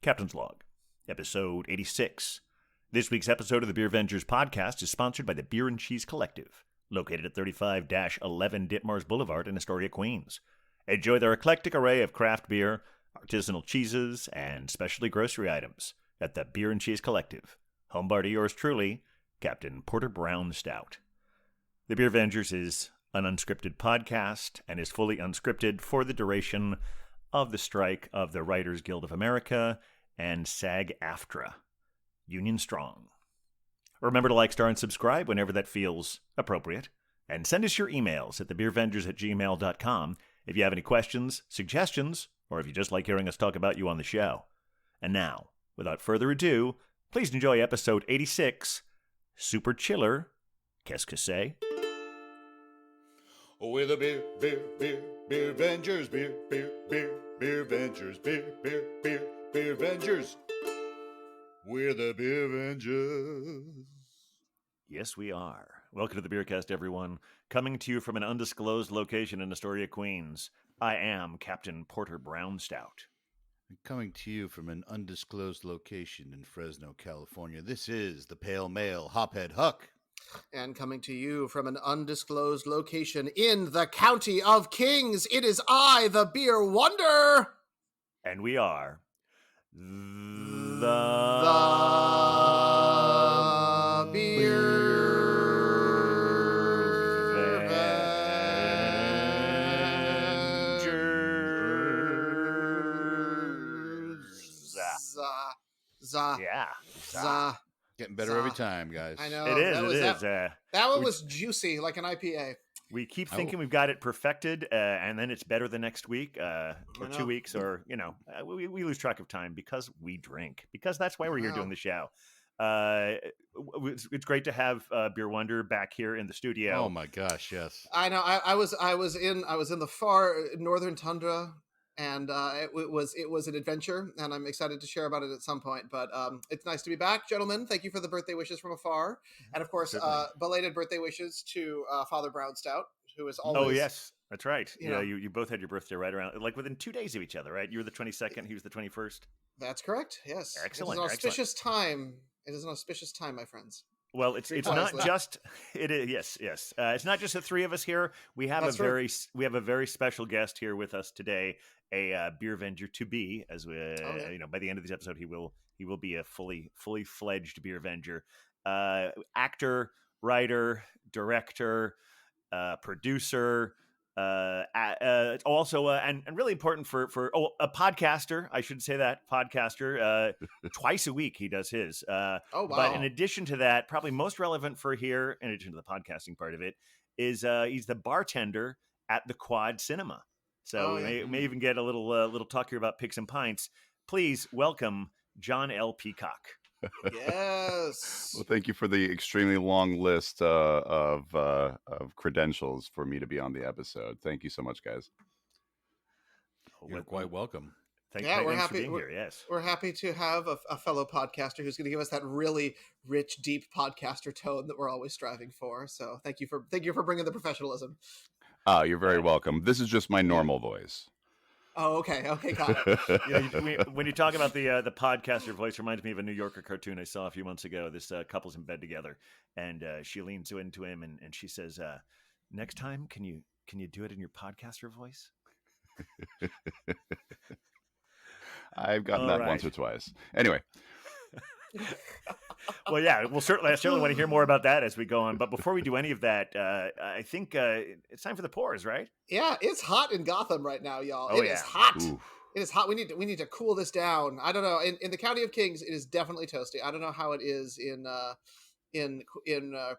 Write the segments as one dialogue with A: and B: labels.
A: Captain's Log, episode 86. This week's episode of the Beer Vengers podcast is sponsored by the Beer and Cheese Collective, located at 35-11 Ditmars Boulevard in Astoria, Queens. Enjoy their eclectic array of craft beer, artisanal cheeses, and specialty grocery items at the Beer and Cheese Collective. Home bar to yours truly, Captain Porter Brown Stout. The Beer Vengers is an unscripted podcast and is fully unscripted for the duration of the strike of the Writers Guild of America and SAG-AFTRA. Union Strong. Remember to like, star, and subscribe whenever that feels appropriate. And send us your emails at thebeervengers@gmail.com if you have any questions, suggestions, or if you just like hearing us talk about you on the show. And now, without further ado, please enjoy episode 86, Superchiller, Qu'est-ce?
B: We're the beer Vengers, beer Vengers, beer Vengers. We're the Beer Vengers.
A: Yes, we are. Welcome to the Beercast, everyone. Coming to you from an undisclosed location in Astoria, Queens, I am Captain Porter Brown Stout.
B: Coming to you from an undisclosed location in Fresno, California, this is the Pale Male Hophead Huck.
C: And coming to you from an undisclosed location in the County of Kings, it is I, the Beer Wonder.
A: And we are the
C: Beer Vengers.
A: Yeah.
B: Getting better every time, guys.
C: I know.
A: It is.
C: That one was juicy, like an IPA.
A: We keep thinking we've got it perfected, and then it's better the next week, or 2 weeks, or, we lose track of time because we drink, because that's why we're here doing the show. It's great to have Beer Wonder back here in the studio.
B: Oh my gosh, yes.
C: I know. I was in the far northern tundra, and it was an adventure, and I'm excited to share about it at some point. But it's nice to be back, gentlemen. Thank you for the birthday wishes from afar, and of course, belated birthday wishes to Father Brown Stout, who is always.
A: Oh yes, that's right.
C: You
A: you both had your birthday right around, like within 2 days of each other, right? You were the 22nd, he was the 21st.
C: That's correct. Yes.
A: Excellent.
C: It is an auspicious time. It is an auspicious time, my friends.
A: Well, it's not just it is yes. It's not just the three of us here. We have a very special guest here with us today, a Beer Venger to be, as we by the end of this episode he will be a fully fledged Beer Venger, actor, writer, director, producer. Also, and really important for a podcaster. I should say that podcaster. Twice a week he does his.
C: Oh wow!
A: But in addition to that, probably most relevant for here, in addition to the podcasting part of it, is he's the bartender at the Quad Cinema. So we may even get a little talk here about picks and pints. Please welcome John L. Peacock.
C: Yes.
D: Well, thank you for the extremely long list of credentials for me to be on the episode. Thank you so much, guys.
B: You're quite welcome.
A: Thanks for being here. Yes,
C: we're happy to have a fellow podcaster who's going to give us that really rich, deep podcaster tone that we're always striving for. So thank you for bringing the professionalism.
D: You're very welcome. This is just my normal voice.
C: Oh, okay, got it.
A: When you talk about the podcaster voice, reminds me of a New Yorker cartoon I saw a few months ago. This couple's in bed together, and she leans into him and she says, "Next time, can you do it in your podcaster voice?"
D: I've gotten that once or twice. Anyway.
A: Well, yeah, I certainly want to hear more about that as we go on. But before we do any of that, I think it's time for the pours, right?
C: Yeah, it's hot in Gotham right now, y'all.
A: Oh,
C: It is hot.
D: Oof.
C: It is hot. We need to cool this down. I don't know. In the County of Kings, it is definitely toasty. I don't know how it is in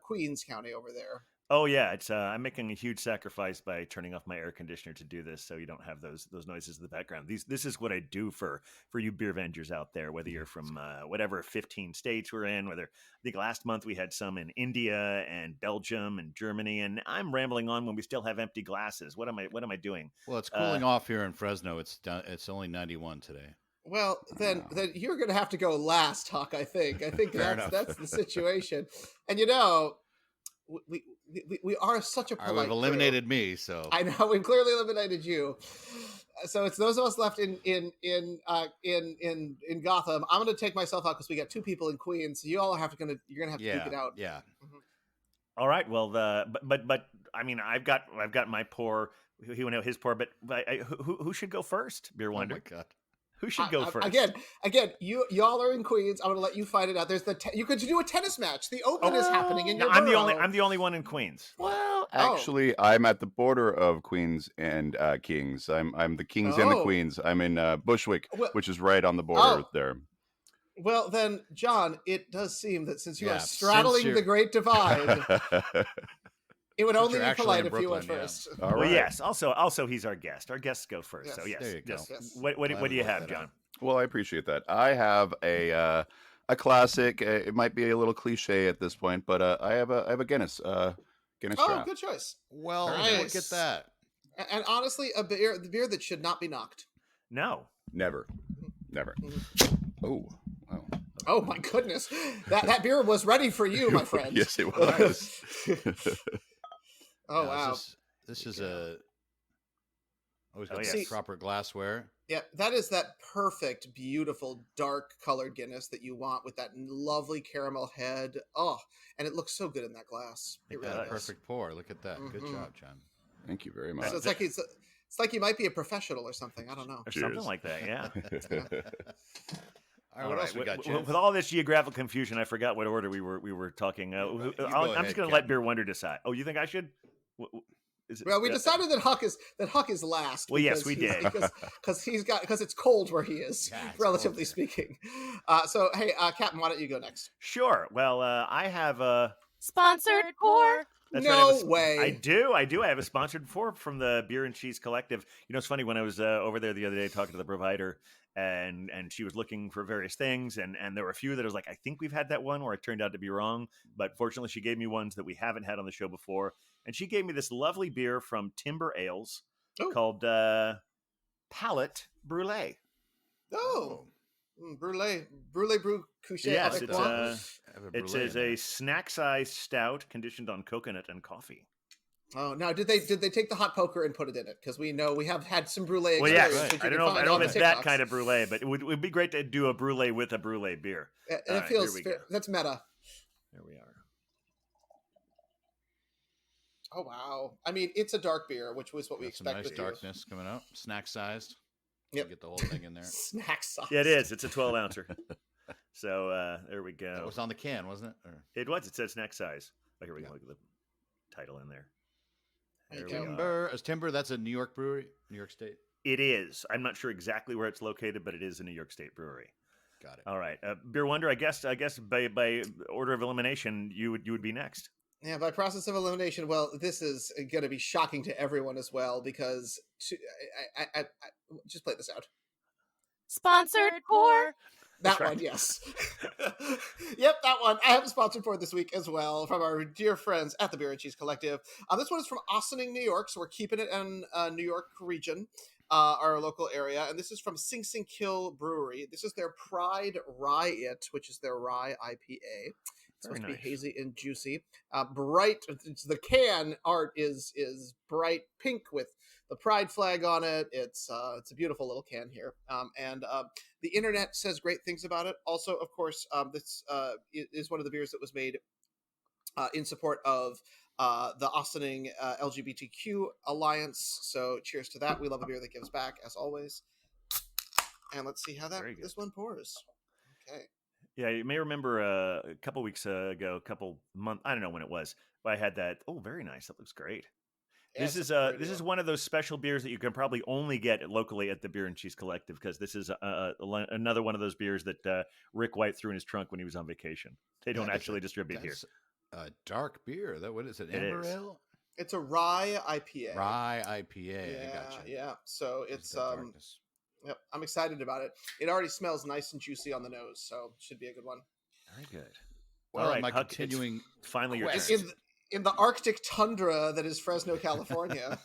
C: Queens County over there.
A: Oh yeah, it's I'm making a huge sacrifice by turning off my air conditioner to do this, so you don't have those noises in the background. This is what I do for you Beer Vengers out there, whether you're from whatever 15 states we're in. Whether I think last month we had some in India and Belgium and Germany, and I'm rambling on when we still have empty glasses. What am I doing?
B: Well, it's cooling off here in Fresno. It's only 91 today.
C: Well, then you're going to have to go last, Huck. I think that's the situation, and we are such a polite
B: We've eliminated
C: crew.
B: me, so
C: I know we've clearly eliminated you. So it's those of us left in Gotham. I'm going to take myself out because we got 2 people in Queens. So you're gonna have to duke it out.
B: Yeah.
C: Mhm.
A: All right. Well, but I mean, I've got my pour. He went out his pour, but who should go first? Beer Wonder.
B: Oh my God.
A: Who should go first?
C: Again, y'all are in Queens. I'm going to let you fight it out. There's you could do a tennis match. The Open is happening in your borough.
A: I'm the only one in Queens.
D: Well, actually, I'm at the border of Queens and Kings. I'm the Kings and the Queens. I'm in Bushwick, which is right on the border there.
C: Well, then, John, it does seem that since you are straddling the Great Divide, it would only be polite if you went first.
D: All right.
A: Well, yes. Also, he's our guest. Our guests go first.
C: Yes.
A: So yes.
B: There you go.
C: Yes.
A: What do you have, John?
D: Well, I appreciate that. I have a classic. It might be a little cliche at this point, but I have a Guinness. Guinness draft.
C: Good choice.
B: Well,
C: Nice.
B: look at that.
C: And honestly, the beer that should not be knocked.
A: No.
D: Never. Oh. Wow.
C: Oh my goodness, that beer was ready for you, my friend.
D: Yes, it was.
C: Oh wow.
B: This is a. Always got
C: yes.
B: proper glassware.
C: Yeah, that is that perfect, beautiful, dark colored Guinness that you want with that lovely caramel head. Oh, and it looks so good in that glass. It really does.
B: Perfect pour. Look at that. Good job, John.
D: Thank you very much.
C: So it's like you might be a professional or something. I don't know.
A: Or something like that, yeah.
B: All right, what else we got, James?
A: With all this geographical confusion, I forgot what order we were talking. I'm just going to let Beer Wonder decide. Oh, you think I should?
C: Well, we decided that Huck is last.
A: Well, yes, we did
C: because it's cold where he is, relatively speaking. So, hey, Captain, why don't you go next?
A: Sure. Well, I have a
E: sponsored pour.
A: That's
C: no
A: right,
C: way.
A: I do. I have a sponsored pour from the Beer and Cheese Collective. You know, it's funny when I was over there the other day talking to the provider, and she was looking for various things, and there were a few that I was like, I think we've had that one, where it turned out to be wrong. But fortunately, she gave me ones that we haven't had on the show before, and she gave me this lovely beer from Timber Ales called Palette Brulee.
C: Oh. Brulee Brew Couché.
A: Yes, it is a snack-sized stout conditioned on coconut and coffee.
C: Oh, now did they take the hot poker and put it in it? Because we know we have had some brulee.
A: Well,
C: yes,
A: right. I don't know if it's that kind of brulee, but it would be great to do a brulee with a brulee beer.
C: And it feels that's meta.
A: There we are.
C: Oh wow! I mean, it's a dark beer, which was what we expected.
B: Nice darkness coming up, snack sized.
C: Yep.
B: Get the whole thing in there.
C: Snack size.
A: Yeah, it is. It's a 12-ouncer. So there we go.
B: That was on the can, wasn't it? Or...
A: It was. It said snack size. Oh, here we go. Look at the title in there.
B: Timber. That's a New York brewery, New York State.
A: It is. I'm not sure exactly where it's located, but it is a New York State brewery.
B: Got it.
A: All right, Beer Wonder. I guess by order of elimination, you would be next.
C: Yeah, by process of elimination. Well, this is going to be shocking to everyone as well because I just play this out.
E: Sponsored pour.
C: That one, yes. Yep, that one. I have a sponsored pour this week as well from our dear friends at the Beer and Cheese Collective. This one is from Ossining, New York, so we're keeping it in New York region, our local area. And this is from Sing Sing Kill Brewery. This is their Pride Rye It, which is their rye IPA. It's supposed to be hazy and juicy. Bright. The can art is bright pink with the pride flag on it. It's a beautiful little can here. And the internet says great things about it. Also, of course, this is one of the beers that was made in support of the Ossining LGBTQ Alliance. So cheers to that. We love a beer that gives back, as always. And let's see how this one pours. Okay.
A: Yeah, you may remember a couple weeks ago, I don't know when it was, but I had that. Oh, very nice. That looks great.
C: Yes,
A: this is one of those special beers that you can probably only get locally at the Beer and Cheese Collective, because this is another one of those beers that Rick White threw in his trunk when he was on vacation. They don't actually distribute here.
B: A dark beer. What is it? Amber ale?
C: It's a rye IPA.
B: Rye IPA.
C: Yeah,
B: I gotcha.
C: Yeah. So it's Yep, I'm excited about it. It already smells nice and juicy on the nose, so it should be a good one.
A: Very good.
B: Well,
A: all right,
B: my
A: Huck,
B: continuing
A: finally your
B: quest.
C: In the Arctic tundra that is Fresno, California.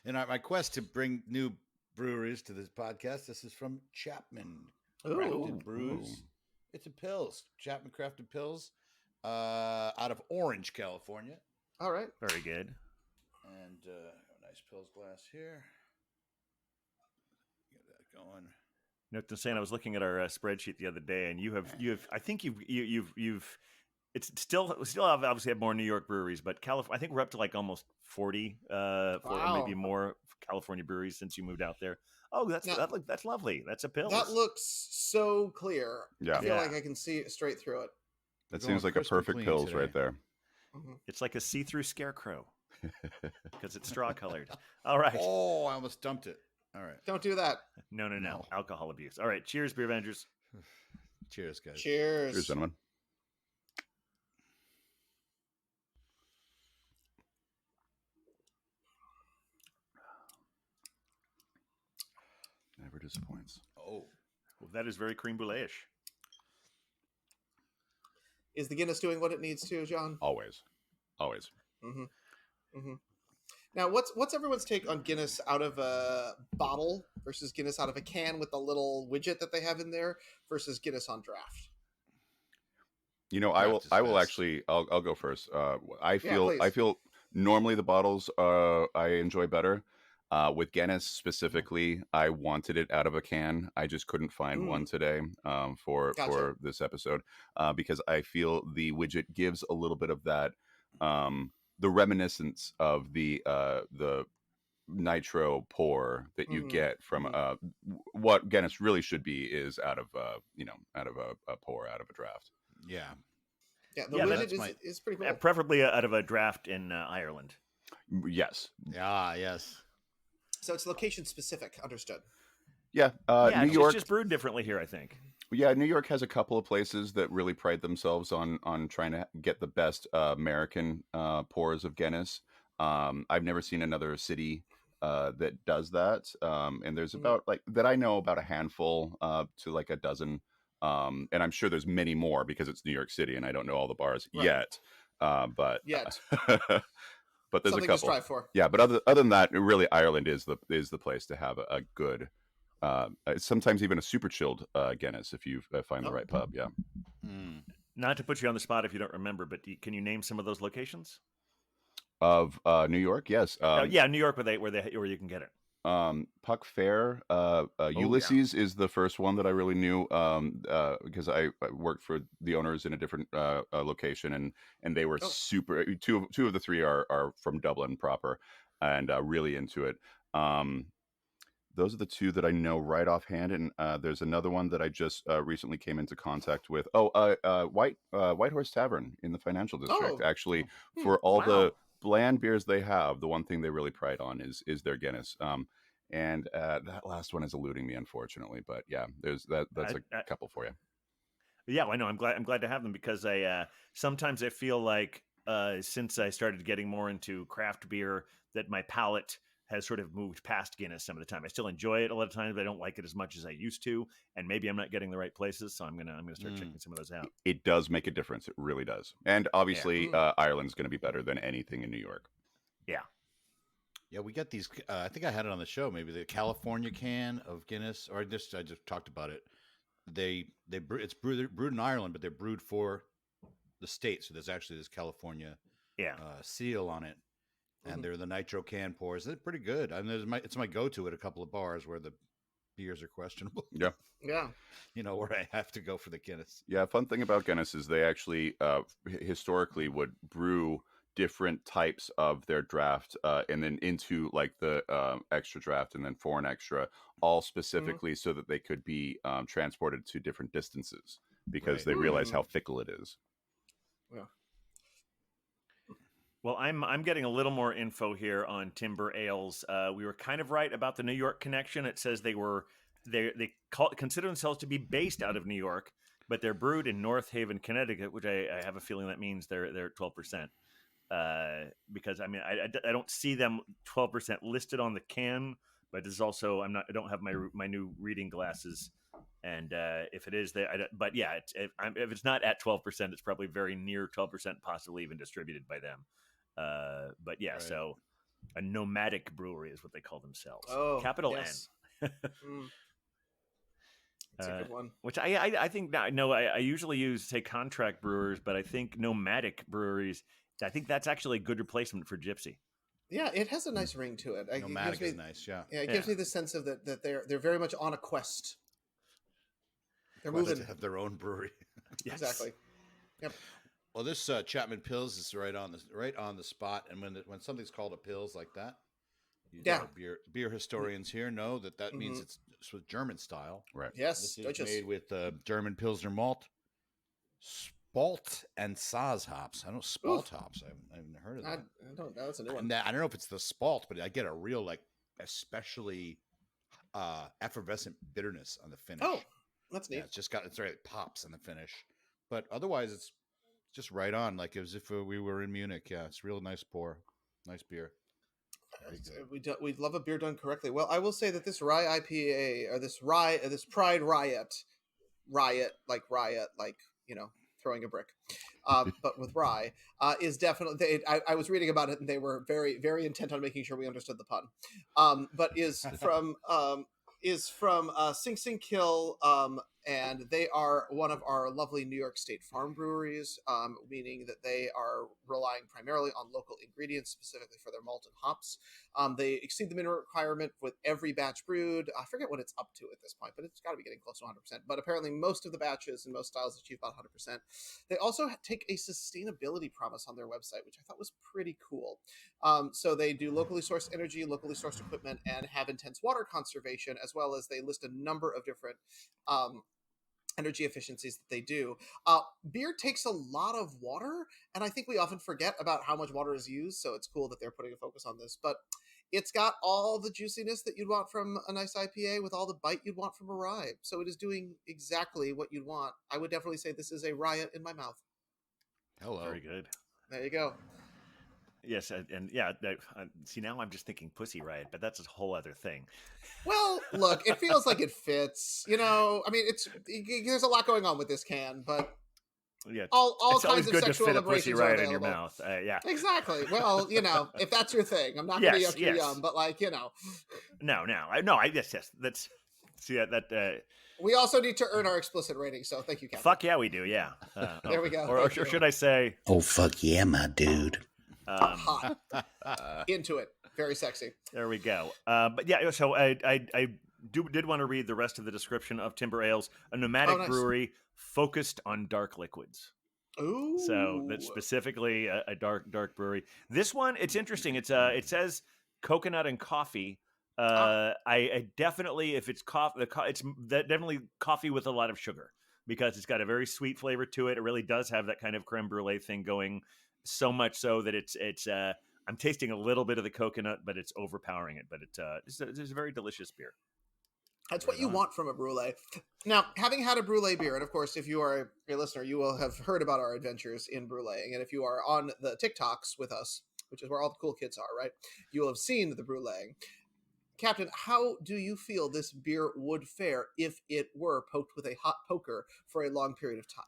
B: In my quest to bring new breweries to this podcast, this is from Chapman Crafted Brews. It's a Pils, Chapman Crafted Pils, out of Orange, California.
C: All right.
A: Very good.
B: And a nice Pils glass here. going.
A: Note to saying, I was looking at our spreadsheet the other day, and you have. I think you've. It's still obviously have more New York breweries, but California. I think we're up to like almost 40, or maybe more California breweries since you moved out there. Oh, that's lovely. That's a pill.
C: That looks so clear.
D: Yeah.
C: I feel like I can see straight through it.
D: That seems like a perfect pills
B: today.
D: right there.
C: Mm-hmm.
A: It's like a see-through scarecrow because it's straw colored. All right.
B: Oh, I almost dumped it. All right.
C: Don't do that.
A: No. Alcohol abuse. All right. Cheers, Beer Avengers.
B: Cheers, guys.
C: Cheers.
D: Cheers, gentlemen. Never disappoints.
B: Oh.
A: Well, that is very creme brulee-ish.
C: Is the Guinness doing what it needs to, John?
D: Always.
C: Mm-hmm. Mm-hmm. Now, what's everyone's take on Guinness out of a bottle versus Guinness out of a can with the little widget that they have in there versus Guinness on draft?
D: You know, I will actually. I'll go first. I feel normally the bottles I enjoy better. With Guinness specifically, I wanted it out of a can. I just couldn't find one today for this episode because I feel the widget gives a little bit of that the reminiscence of the nitro pour that you get from what Guinness really should be is out of a pour out of a draft.
B: Yeah.
C: Yeah, the widget is pretty cool.
A: Preferably out of a draft in Ireland.
D: Yes.
B: Ah, yes.
C: So it's location specific. Understood.
D: Yeah. New York.
A: It's just brewed differently here, I think.
D: Yeah, New York has a couple of places that really pride themselves on trying to get the best American pours of Guinness. I've never seen another city that does that. And there's about that I know about a handful to like a dozen. And I'm sure there's many more because it's New York City and I don't know all the bars yet. But but there's
C: something
D: a couple.
C: to strive for.
D: Yeah, but other than that, really Ireland is the place to have a good. Sometimes even a super chilled Guinness if you find the right pub. Yeah.
A: Not to put you on the spot if you don't remember, but can you name some of those locations
D: of New York? Yes.
A: New York where you can get it.
D: Puck Fair, Ulysses is the first one that I really knew because I worked for the owners in a different location and they were super. Two of the three are from Dublin proper and really into it. Those are the two that I know right offhand, and there's another one that I just recently came into contact with. White Horse Tavern in the Financial District. Actually, for all the bland beers they have, the one thing they really pride on is their Guinness. And that last one is eluding me, unfortunately. But yeah, that's a couple for you.
A: Yeah, I know. I'm glad to have them because sometimes I feel like since I started getting more into craft beer that my palate has sort of moved past Guinness some of the time. I still enjoy it a lot of times, but I don't like it as much as I used to. And maybe I'm not getting the right places, so I'm gonna start checking some of those out.
D: It does make a difference. It really does. And obviously, Ireland's going to be better than anything in New York.
A: Yeah.
B: Yeah, we got these. I think I had it on the show. Maybe the California can of Guinness, or I just talked about it. It's brewed in Ireland, but they're brewed for the state. So there's actually this California seal on it. And they're the nitro can pours. They're pretty good. I mean, it's my go-to at a couple of bars where the beers are questionable.
D: Yeah.
C: Yeah.
B: You know, where I have to go for the Guinness.
D: Yeah. Fun thing about Guinness is they actually historically would brew different types of their draft and then into like the extra draft and then foreign extra, all specifically so that they could be transported to different distances because they realize how fickle it is.
C: Yeah.
A: Well, I'm getting a little more info here on Timber Ales. We were kind of right about the New York connection. It says they consider themselves to be based out of New York, but they're brewed in North Haven, Connecticut, which I have a feeling that means they're at 12%. Because I mean I don't see them 12% listed on the can, but this is also I don't have my new reading glasses, and if it is there, but yeah, if it's not at 12%, it's probably very near 12%, possibly even distributed by them. But yeah, so a nomadic brewery is what they call themselves. Capital
C: yes.
A: N.
C: That's a good one.
A: Which I think I usually use say contract brewers, but I think nomadic breweries. I think that's actually a good replacement for Gypsy.
C: Yeah, it has a nice ring to it.
B: Nomadic is nice. Yeah.
C: Yeah, it gives me the sense of that they're very much on a quest. They're
B: Quest
C: moving.
B: to have their own brewery.
A: Yes.
C: Exactly. Yep.
B: Well, this Chapman Pils is right on the spot, and when something's called a Pils like that, beer historians here know that means it's with German style.
D: Right.
C: Yes.
B: This is made with German Pilsner malt, Spalt and Saaz hops. I don't Spalt hops. I haven't heard of that.
C: I don't know. That's a new one.
B: And I don't know if it's the Spalt, but I get a real especially effervescent bitterness on the finish.
C: Oh, that's neat.
B: Yeah, it pops in the finish, but otherwise it's just right on, like as if we were in Munich. Yeah, it's real nice pour, nice beer.
C: We love a beer done correctly. Well, I will say that this rye IPA or this Pride Riot, like throwing a brick, but with rye, is definitely. I was reading about it, and they were very, very intent on making sure we understood the pun. But is from Sing Sing Kill, and they are one of our lovely New York State farm breweries, meaning that they are relying primarily on local ingredients, specifically for their malt and hops. They exceed the minimum requirement with every batch brewed. I forget what it's up to at this point, but it's got to be getting close to 100%. But apparently most of the batches and most styles achieve about 100%. They also take a sustainability promise on their website, which I thought was pretty cool. So they do locally sourced energy, locally sourced equipment, and have intense water conservation, as well as they list a number of different energy efficiencies that they do. Beer takes a lot of water, and I think we often forget about how much water is used, so it's cool that they're putting a focus on this. But it's got all the juiciness that you'd want from a nice IPA with all the bite you'd want from a rye. So it is doing exactly what you'd want. I would definitely say this is a riot in my mouth.
B: Hello.
A: Very good.
C: There you go.
A: Yes, see, now I'm just thinking Pussy Riot, but that's a whole other thing.
C: Well, look, it feels like it fits. I mean, there's a lot going on with this can, but
A: yeah,
C: all
A: it's always
C: kinds of
A: good to
C: sexual
A: fit a Pussy
C: aberrations
A: Riot
C: are
A: in your
C: available.
A: mouth. Yeah,
C: exactly. Well, if that's your thing, I'm not going to yuck your yum, but
A: No, yes. That's see that.
C: We also need to earn our explicit rating, so thank you, Captain.
A: Fuck yeah, we do. Yeah.
C: There we go.
A: Or should I say?
F: Oh fuck yeah, my dude.
C: Hot. Into it. Very sexy.
A: There we go. But yeah, so I did want to read the rest of the description of Timber Ales, a nomadic brewery focused on dark liquids.
C: Ooh.
A: So that's specifically a dark brewery. This one, it's interesting. It says coconut and coffee. I definitely, if it's coffee, it's definitely coffee with a lot of sugar because it's got a very sweet flavor to it. It really does have that kind of creme brulee thing going. So much so that it's I'm tasting a little bit of the coconut, but it's overpowering it. But it's a very delicious beer.
C: That's what you want from a brulee. Now, having had a brulee beer, and of course, if you are a listener, you will have heard about our adventures in bruleeing. And if you are on the TikToks with us, which is where all the cool kids are, right? You will have seen the bruleeing. Captain, how do you feel this beer would fare if it were poked with a hot poker for a long period of time?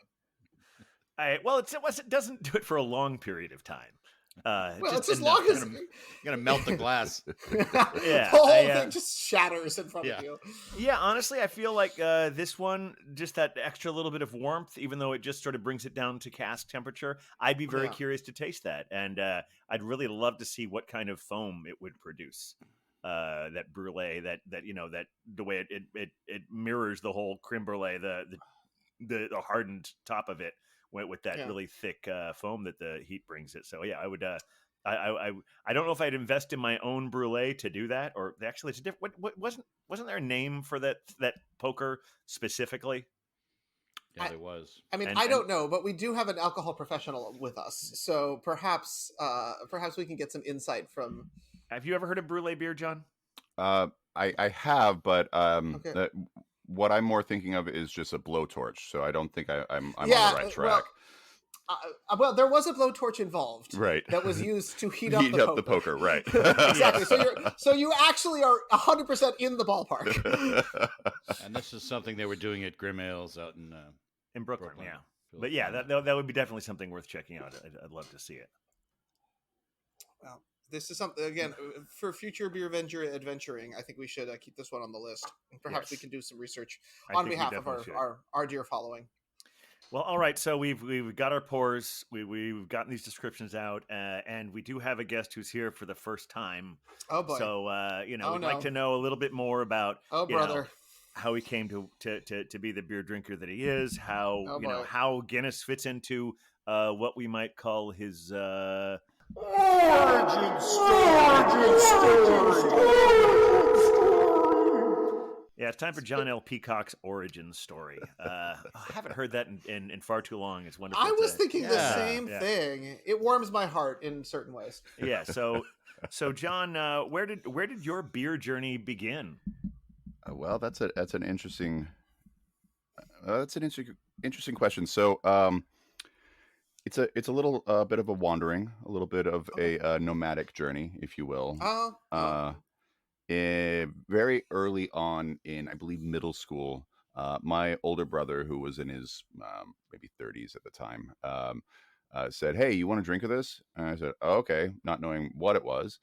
A: It doesn't do it for a long period of time.
C: It's as long as
B: you're gonna melt the glass.
C: Yeah, the whole thing just shatters in front of you.
A: Yeah, honestly, I feel like this one, just that extra little bit of warmth, even though it just sort of brings it down to cask temperature. I'd be very curious to taste that, and I'd really love to see what kind of foam it would produce. That brulee, that the way it mirrors the whole creme brulee, the hardened top of it. With that really thick foam that the heat brings it. So yeah, I would. I don't know if I'd invest in my own brulee to do that, or actually, it's a different. What wasn't there a name for that poker specifically?
B: Yeah, there was.
C: I mean, I don't know, but we do have an alcohol professional with us, so perhaps we can get some insight from.
A: Have you ever heard of brulee beer, John?
D: I have, but what I'm more thinking of is just a blowtorch. So I don't think I'm on the right track.
C: Well, there was a blowtorch involved,
D: right?
C: That was used to heat up the poker,
D: right?
C: Exactly. So you actually are 100% in the ballpark.
B: And this is something they were doing at Grim Ales out in
A: Brooklyn. Yeah, but yeah, that would be definitely something worth checking out. I'd love to see it.
C: Well, this is something, again, for future beer adventuring, I think we should keep this one on the list. And perhaps we can do some research on behalf of our dear following.
A: Well, all right. So we've got our pours. We've gotten these descriptions out, and we do have a guest who's here for the first time.
C: Oh boy.
A: So
C: Oh
A: we'd
C: no.
A: like to know a little bit more about
C: Oh brother.
A: how he came to be the beer drinker that he is. How
C: Oh boy.
A: how Guinness fits into what we might call his
B: Origin
A: Yeah, it's time for John L. Peacock's origin story. I haven't heard that in far too long. It's wonderful.
C: I was thinking the
B: yeah,
C: same thing. It warms my heart in certain ways.
A: Yeah. So John, where did your beer journey begin?
D: Well, that's an interesting interesting question. So, it's a little bit of a wandering, a little bit of a nomadic journey, if you will. Very early on in, I believe, middle school, my older brother, who was in his maybe 30s at the time, said, "Hey, you want to drink of this?" And I said, "Oh, okay," not knowing what it was.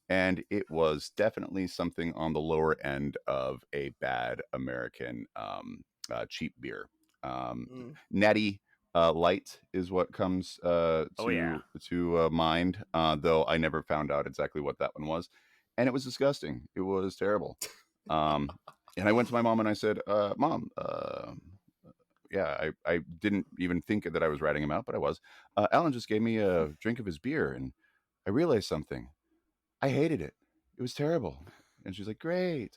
D: And it was definitely something on the lower end of a bad American cheap beer. Natty Light is what comes to mind, though I never found out exactly what that one was. And it was disgusting. It was terrible. And I went to my mom and I said, "Mom, I didn't even think that I was ratting him out, but I was. Alan just gave me a drink of his beer, and I realized something. I hated it. It was terrible." And she's like, "Great."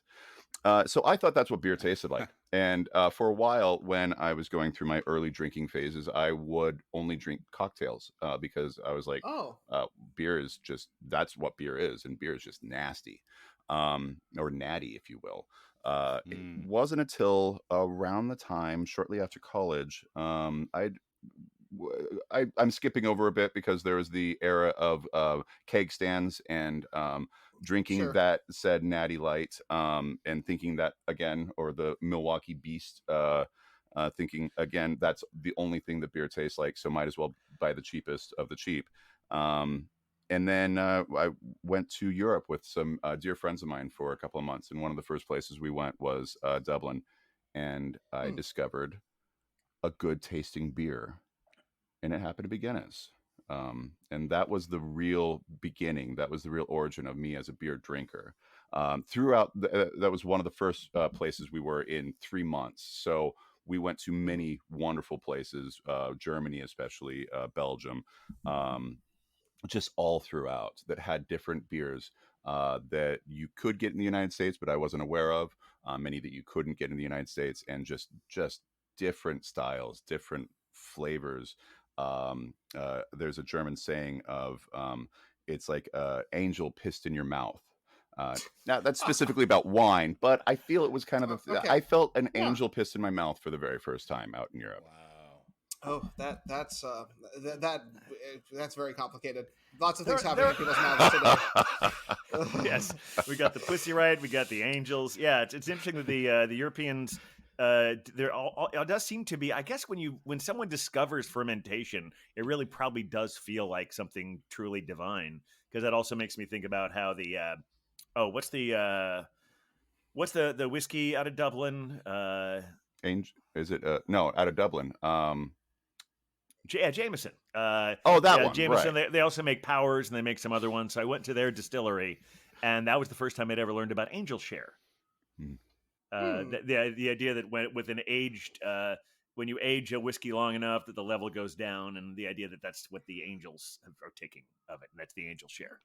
D: So I thought that's what beer tasted like. And for a while, when I was going through my early drinking phases, I would only drink cocktails because I was like, beer is just, that's what beer is. And beer is just nasty, or natty, if you will. It wasn't until around the time, shortly after college, I'm skipping over a bit because there was the era of keg stands and drinking that said Natty Light, and thinking that again, or the Milwaukee Beast, thinking again that's the only thing that beer tastes like, so might as well buy the cheapest of the cheap. And then I went to Europe with some dear friends of mine for a couple of months, and one of the first places we went was Dublin, and I discovered a good tasting beer, and it happened to be Guinness. And that was the real beginning. That was the real origin of me as a beer drinker. Throughout, that was one of the first places we were in 3 months. So we went to many wonderful places, Germany especially, Belgium, just all throughout, that had different beers that you could get in the United States, but I wasn't aware of. Many that you couldn't get in the United States, and just different styles, different flavors. There's a German saying of it's like angel pissed in your mouth. Now that's specifically about wine, but I feel it was kind of I felt an angel pissed in my mouth for the very first time out in Europe.
B: Wow.
C: Oh, that's very complicated. Lots of things happening in people's mouths today.
A: Yes, we got the pussy right. We got the angels. Yeah, it's interesting that the Europeans. It does seem to be. I guess when someone discovers fermentation, it really probably does feel like something truly divine. Because that also makes me think about how the what's the whiskey out of Dublin?
D: Is it no, out of Dublin?
A: Jameson. That
D: one.
A: Jameson.
D: Right.
A: They also make Powers, and they make some other ones. So I went to their distillery, and that was the first time I'd ever learned about angel share. The idea that with an aged when you age a whiskey long enough that the level goes down, and the idea that that's what the angels are taking of it, and that's the angel share.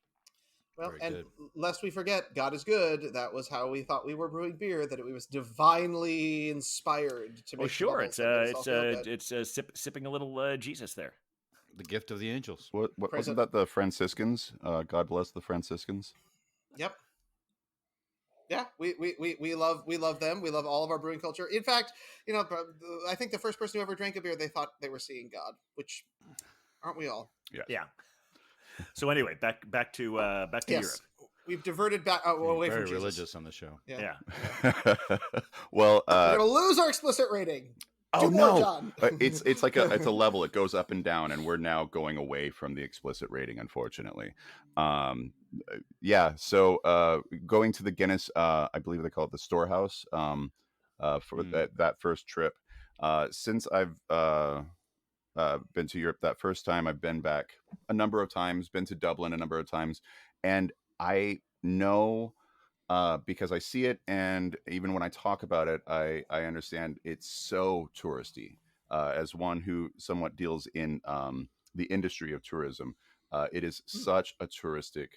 C: Well, and lest we forget, God is good. That was how we thought we were brewing beer. That it was divinely inspired to make.
A: Oh, sure, it's sipping a little Jesus there.
B: The gift of the angels.
D: What wasn't that the Franciscans? God bless the Franciscans.
C: Yep. Yeah, we love them. We love all of our brewing culture. In fact, I think the first person who ever drank a beer, they thought they were seeing God, which aren't we all?
A: Yeah. So anyway, back to Europe.
C: We've diverted back away from Jesus.
B: Very religious on the show.
A: Yeah.
D: Well,
C: we're gonna lose our explicit rating.
D: Oh
C: no!
D: John. It's like it's a level. It goes up and down, and we're now going away from the explicit rating, unfortunately. So going to the Guinness, I believe they call it the storehouse, for that first trip. Since I've been to Europe that first time, I've been back a number of times, been to Dublin a number of times, and I know because I see it, and even when I talk about it, I understand it's so touristy. As one who somewhat deals in the industry of tourism, it is such a touristic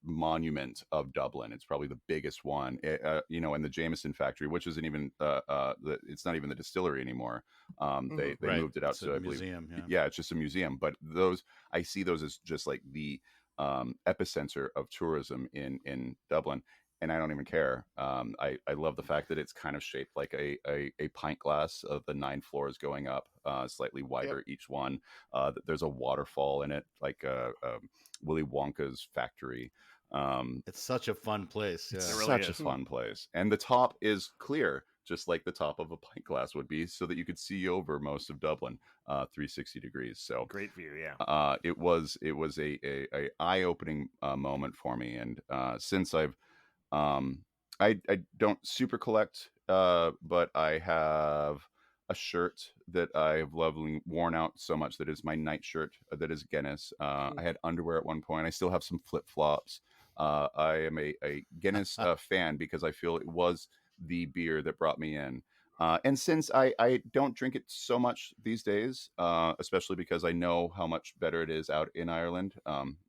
D: monument of Dublin. It's probably the biggest one, and the Jameson factory, which isn't even it's not even the distillery anymore. They
B: Right.
D: moved it out
B: It's
D: to,
B: a
D: I believe,
B: museum. Yeah.
D: yeah, it's just a museum. But I see those as just like the epicenter of tourism in Dublin, and I don't even care. I love the fact that it's kind of shaped like a pint glass of the 9 floors going up, slightly wider each one. There's a waterfall in it, like Willy Wonka's factory.
B: It's such a fun place.
D: It's
B: Yeah.
A: It really
D: such a
A: is.
D: fun place, and the top is clear, just like the top of a pint glass would be, so that you could see over most of Dublin, 360 degrees. So
A: Great view, yeah.
D: it was a eye opening moment for me, and since um, I don't super collect, but I have a shirt that I've lovingly worn out so much that is my night shirt, that is Guinness. I had underwear at one point. I still have some flip flops. I am a Guinness fan because I feel it was the beer that brought me in. And since I don't drink it so much these days, especially because I know how much better it is out in Ireland.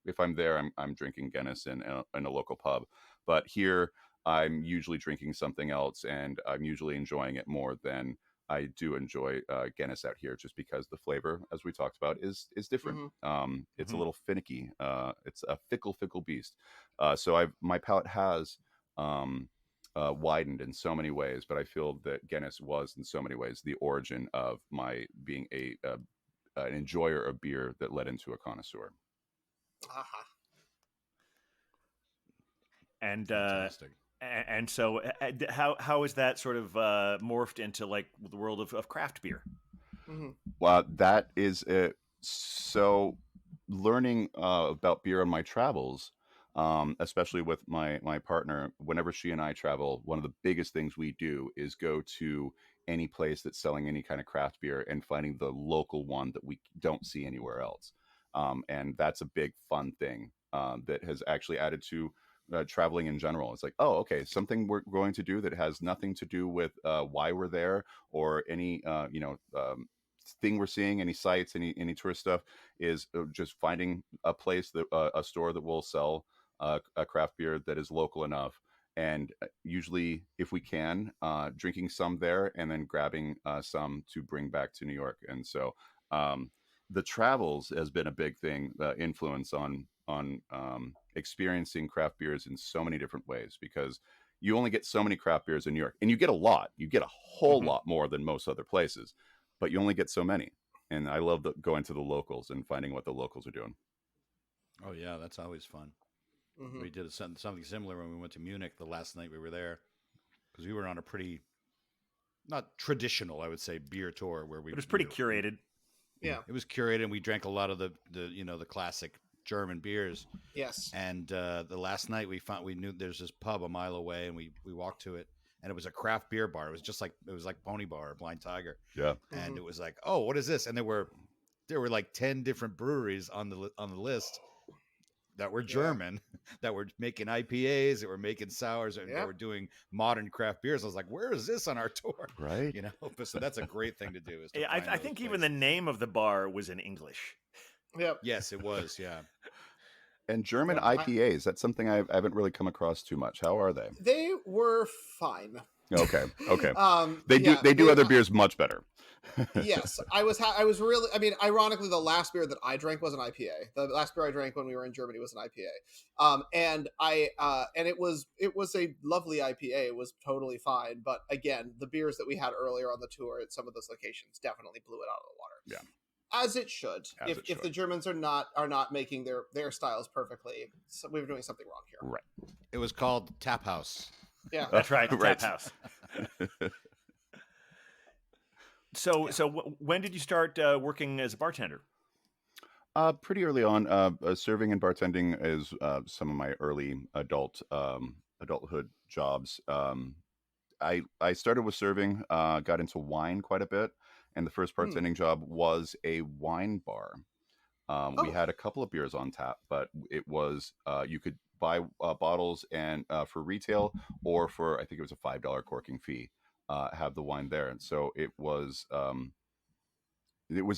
D: If I'm there, I'm drinking Guinness in a local pub. But here, I'm usually drinking something else, and I'm usually enjoying it more than I do enjoy Guinness out here, just because the flavor, as we talked about, is different. It's a little finicky. It's a fickle beast. So my palate has widened in so many ways, but I feel that Guinness was, in so many ways, the origin of my being an enjoyer of beer that led into a connoisseur.
C: Aha.
A: And
B: Fantastic.
A: and so how is that sort of morphed into like the world of craft beer?
D: Well, that is it. So learning about beer on my travels, especially with my partner, whenever she and I travel, one of the biggest things we do is go to any place that's selling any kind of craft beer and finding the local one that we don't see anywhere else. And that's a big fun thing that has actually added to traveling in general. It's like, oh, okay, something we're going to do that has nothing to do with why we're there, or any thing we're seeing, any sites, any tourist stuff, is just finding a place that a store that will sell a craft beer that is local enough, and usually, if we can, drinking some there and then grabbing some to bring back to New York. And so the travels has been a big thing, influence on experiencing craft beers in so many different ways, because you only get so many craft beers in New York, and you get a whole lot more than most other places, but you only get so many. And I love going to the locals and finding what the locals are doing.
B: Oh yeah, that's always fun. We did something similar when we went to Munich the last night we were there, because we were on a pretty not traditional, I would say, beer tour where
A: It was pretty curated.
C: Yeah.
B: It was curated, and we drank a lot of the classic German beers.
C: Yes.
B: And the last night we knew there's this pub a mile away, and we walked to it, and it was a craft beer bar. It was like Pony Bar or Blind Tiger.
D: Yeah.
B: And it was like, oh, what is this? And there were like 10 different breweries on the list that were German, that were making IPAs, that were making sours, and that were doing modern craft beers. I was like, where is this on our tour?
D: Right.
B: But so that's a great thing to do. Is to
A: Yeah, I think even the name of the bar was in English.
C: Yep.
B: Yes, it was. Yeah.
D: And German IPAs, that's something I haven't really come across too much. How are they?
C: They were fine.
D: Okay. They
C: Yeah,
D: do other beers much better.
C: Yes, I was really. I mean, ironically, the last beer that I drank was an IPA. The last beer I drank when we were in Germany was an IPA. And it was a lovely IPA. It was totally fine. But again, the beers that we had earlier on the tour at some of those locations definitely blew it out of the water.
D: Yeah.
C: As it should. If the Germans are not making their styles perfectly, so we're doing something wrong here.
D: Right.
B: It was called Tap House.
C: Yeah,
A: That's right.
D: Right.
A: Tap House. So when did you start working as a bartender?
D: Pretty early on. Serving and bartending is some of my early adulthood jobs. I started with serving, got into wine quite a bit, and the first bartending job was a wine bar. We
C: Oh.
D: had a couple of beers on tap, but it was you could buy bottles and for retail, or for I think it was a $5 corking fee, have the wine there. And so it was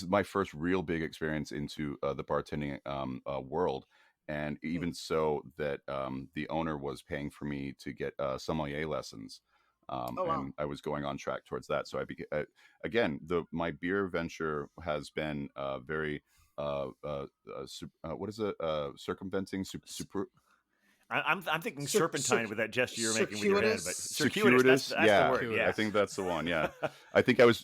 D: my first real big experience into the bartending world. And even so, that the owner was paying for me to get sommelier lessons,
C: Oh, wow.
D: and I was going on track towards that. So again, my beer venture has been very what is it? Circumventing super.
A: I'm thinking
C: Cir-
A: serpentine
C: cir-
A: with that gesture you're making with your hand, but
D: Circuitous,
A: that's
D: yeah,
A: the word.
B: Circuitous.
A: Yeah,
D: I think that's the one. Yeah, I think I was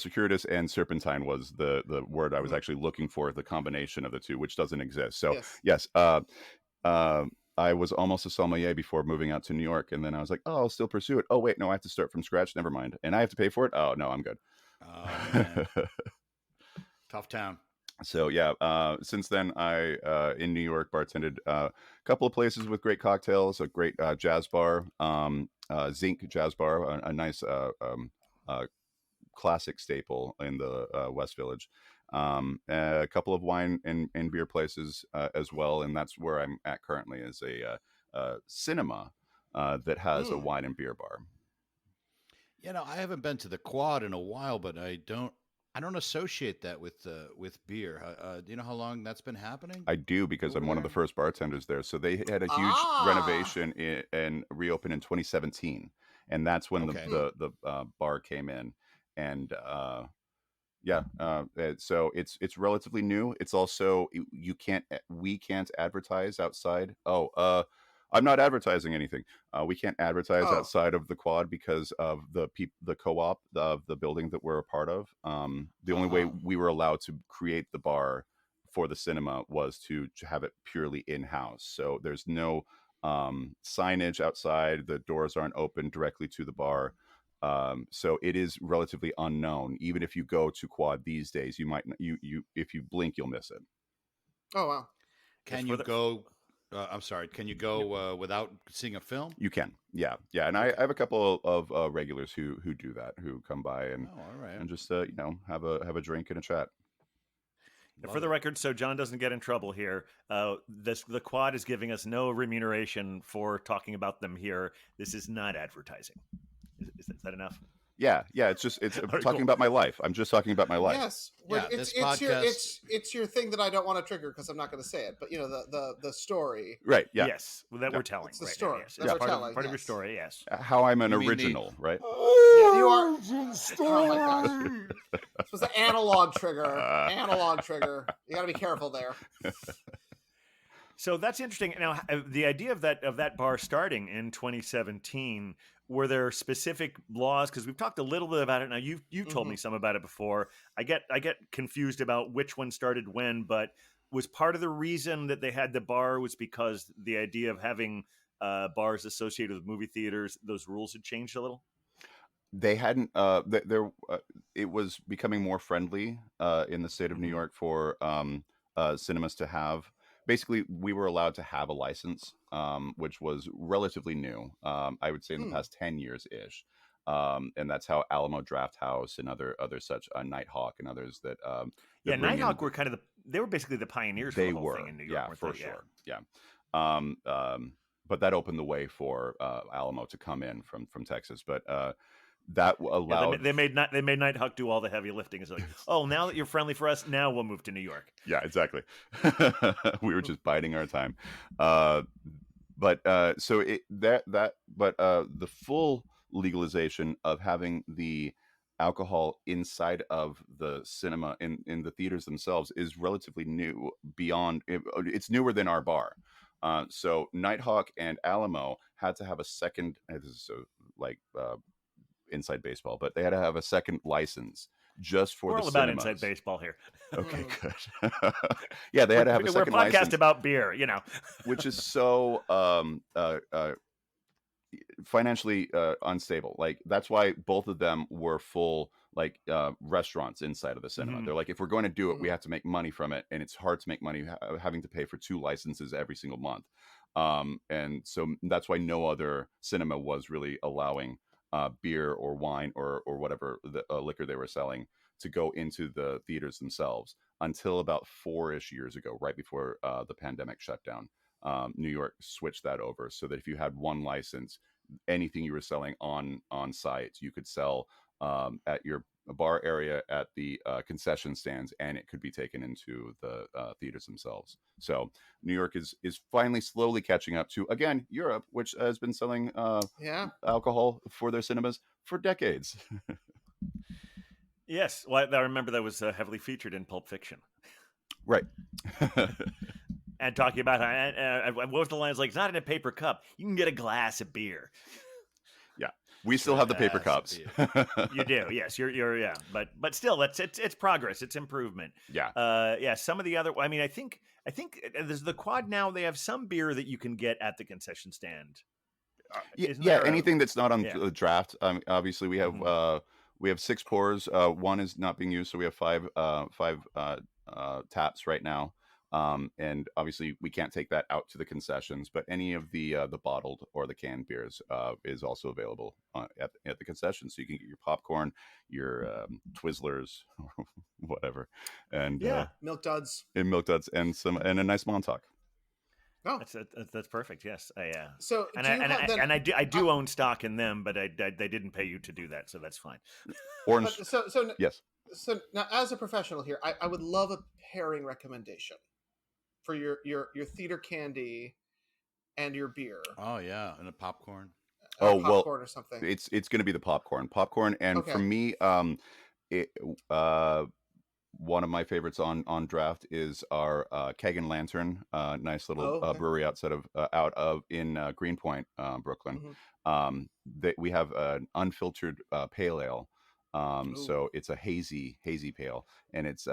D: circuitous and serpentine was the word I was
C: Mhm.
D: actually looking for, the combination of the two, which doesn't exist. So
C: Yes.
D: yes, I was almost a sommelier before moving out to New York, and then I was like, oh, I'll still pursue it. Oh wait, no, I have to start from scratch. Never mind, and I have to pay for it. Oh no, I'm good.
B: Oh man, tough town.
D: So yeah, since then I in New York bartended a couple of places with great cocktails, a great jazz bar, Zinc Jazz Bar, a nice uh, classic staple in the West Village. A couple of wine and beer places as well, and that's where I'm at currently, is a cinema that has a
C: Mm.
D: wine and beer bar.
B: I haven't been to the Quad in a while, but I don't associate that with beer. Do you know how long that's been happening
D: I do, because
B: over
D: I'm one of the
B: there?
D: first bartenders there. So they had a huge
C: Ah.
D: renovation and reopened in 2017, and that's when
B: Okay.
D: the bar came in, and yeah, so it's relatively new. It's also we can't advertise outside. I'm not advertising anything. We can't advertise
C: Oh.
D: outside of the Quad because of the co-op of the building that we're a part of. The only way
B: Uh-huh.
D: we were allowed to create the bar for the cinema was to have it purely in-house. So there's no signage outside. The doors aren't open directly to the bar. So it is relatively unknown. Even if you go to Quad these days, you might you if you blink, you'll miss it.
C: Oh, wow.
A: Yes,
B: Can
A: for
B: you
A: the
B: go? I'm sorry. Can you go without seeing a film?
D: You can, yeah, yeah. And
B: Okay.
D: I have a couple of regulars who do that, who come by
B: Oh, all right.
D: and just have a drink and a chat.
A: for
B: Love
A: the
B: it.
A: record, so John doesn't get in trouble here. The Quad is giving us no remuneration for talking about them here. This is not advertising. Is that enough?
D: Yeah, yeah. It's
A: All right,
D: talking
A: cool.
D: about my life. I'm just talking about my life.
C: Yes.
B: Yeah,
C: It's
B: this podcast.
C: it's your thing that I don't want to trigger because I'm not going to say it. But the story.
D: Right? Yeah.
A: Yes, that
D: Yeah.
A: we're telling
C: It's the
A: right
C: story
A: now. Yes,
C: that
A: it's
C: we're telling.
A: part of your
C: Yes.
A: story. Yes.
D: How I'm an
B: You mean
D: original, right?
C: Yeah, you are. Oh my gosh. This was the analog trigger. Analog trigger. You got to be careful there.
A: So that's interesting. Now, the idea of that bar starting in 2017, were there specific laws? Because we've talked a little bit about it. Now, you've told me some about it before. I get confused about which one started when, but was part of the reason that they had the bar was because the idea of having bars associated with movie theaters, those rules had changed a little?
D: They hadn't. There, it was becoming more friendly in the state of New
A: Mhm.
D: York for cinemas to have. Basically, we were allowed to have a license, which was relatively new. I would say in the
C: Hmm.
D: past 10 years ish, and that's how Alamo Draft House and other such Nighthawk and others
A: Yeah,
D: that bring in.
A: Nighthawk were they were basically the pioneers for
D: They
A: the whole
D: were,
A: thing in New York,
D: yeah,
A: weren't
D: for
A: they?
D: sure, yeah. Um, um, but that opened the way for Alamo to come in from Texas. But that
A: Yeah,
D: allowed.
A: they made Nighthawk do all the heavy lifting. It's like, oh, now that you're friendly for us, now we'll move to New York.
D: Yeah, exactly. We were just biding our time. But so it that but the full legalization of having the alcohol inside of the cinema in the theaters themselves is relatively new. It's newer than our bar. So Nighthawk and Alamo had to have a second. This is so like inside baseball, but they had to have a second license just for
A: We're
D: the
A: all about
D: cinemas.
A: inside baseball here.
D: Okay,
C: Mm.
D: good. Yeah, they had to have a
A: We're a
D: second
A: podcast
D: license,
A: about beer,
D: which is so financially unstable. Like that's why both of them were full like restaurants inside of the cinema.
A: Mhm.
D: They're like, if we're going to do it, we
C: Mhm.
D: have to make money from it, and it's hard to make money having to pay for two licenses every single month. And so that's why no other cinema was really allowing beer or wine or whatever the liquor they were selling to go into the theaters themselves until about 4-ish years ago, right before the pandemic shut down. New York switched that over so that if you had one license, anything you were selling on site, you could sell at your bar area, at the concession stands, and it could be taken into the theaters themselves. So New York is finally slowly catching up to, again, Europe, which has been selling alcohol for their cinemas for decades.
A: Yes, well, I remember that was heavily featured in Pulp Fiction.
D: Right.
A: And talking about what was the line? It's like, it's not in a paper cup. You can get a glass of beer.
D: Yeah, we still have the paper cups.
A: You do, yes. You're yeah, but still, it's progress. It's improvement.
D: Yeah.
A: Yeah. Some of the other, I mean, I think there's the Quad now. They have some beer that you can get at the concession stand.
D: Yeah, anything that's not on the draft. Obviously, we have 6 pours. One is not being used, so we have 5 taps right now. And obviously, we can't take that out to the concessions, but any of the bottled or the canned beers is also available at the concessions. So you can get your popcorn, your Twizzlers, whatever, and
C: Milk Duds,
D: and a nice Montauk.
C: Oh,
A: that's perfect. Yes,
C: So
A: I do own stock in them, but they didn't pay you to do that, so that's fine.
D: Orange. Yes.
C: So now, as a professional here, I would love a pairing recommendation for your theater candy and your beer.
B: Oh yeah, and a popcorn.
C: Popcorn or something.
D: It's going to be the popcorn, and for me, one of my favorites on draft is our Keg and Lantern, nice little brewery out of in Greenpoint, Brooklyn. Mm-hmm. We have an unfiltered pale ale. So it's a hazy pale, and it's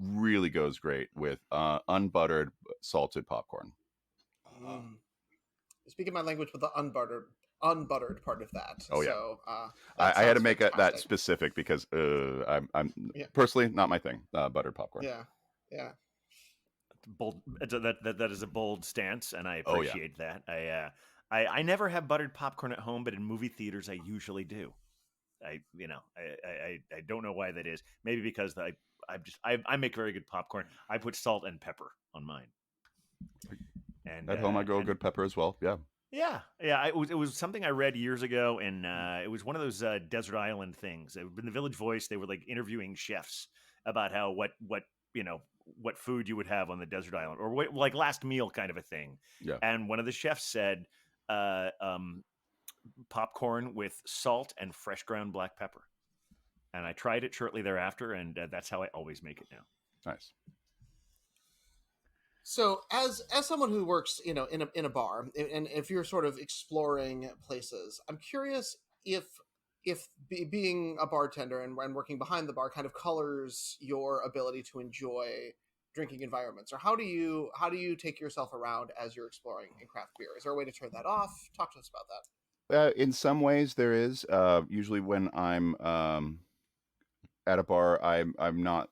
D: really goes great with unbuttered salted popcorn.
C: Speaking my language with the unbuttered part of that.
D: Oh yeah.
C: So,
D: I had to make that specific because I'm personally not my thing. Buttered popcorn.
C: Yeah.
A: Bold. That is a bold stance, and I appreciate that. I never have buttered popcorn at home, but in movie theaters I usually do. I don't know why that is. Maybe because I make very good popcorn. I put salt and pepper on mine. And
D: at home I go good pepper as well. Yeah.
A: Yeah. It was something I read years ago, and it was one of those desert island things. In the Village Voice, they were like interviewing chefs about how what food you would have on the desert island, or like last meal kind of a thing.
D: Yeah.
A: And one of the chefs said, popcorn with salt and fresh ground black pepper. And I tried it shortly thereafter, and that's how I always make it now.
D: Nice.
C: So, as someone who works, in a bar, and if you're sort of exploring places, I'm curious if being a bartender and working behind the bar kind of colors your ability to enjoy drinking environments, or how do you take yourself around as you're exploring in craft beer? Is there a way to turn that off? Talk to us about that.
D: In some ways, there is. Usually, when I'm at a bar, I'm not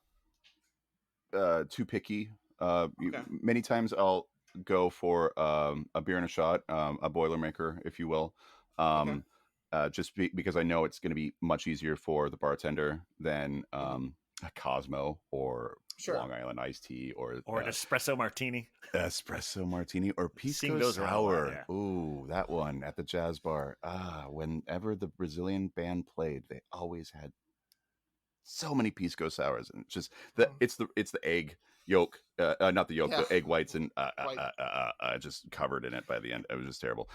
D: too picky. Many times I'll go for a beer and a shot, a Boilermaker, if you will, just because I know it's going to be much easier for the bartender than a Cosmo or Long Island iced tea or
A: an espresso martini.
D: Espresso martini or Pisco Sour. Ooh, that one at the jazz bar. Whenever the Brazilian band played, they always had so many Pisco Sours, and it's just it's the egg yolk, not the yolk, the egg whites, and just covered in it by the end. It was just terrible.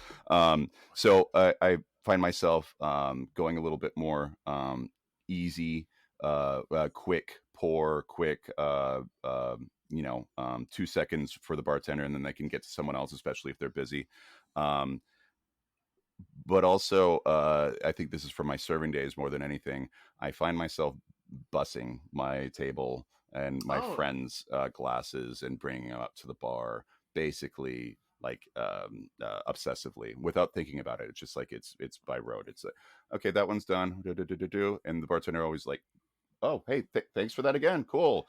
D: So I find myself going a little bit more easy, quick pour, 2 seconds for the bartender, and then they can get to someone else, especially if they're busy. But also, I think this is from my serving days more than anything. I find myself bussing my table and my friends' glasses and bringing them up to the bar, basically like obsessively, without thinking about it. It's just like it's by rote. It's like, okay, that one's done, and the bartender always like, oh, hey, thanks for that again, cool.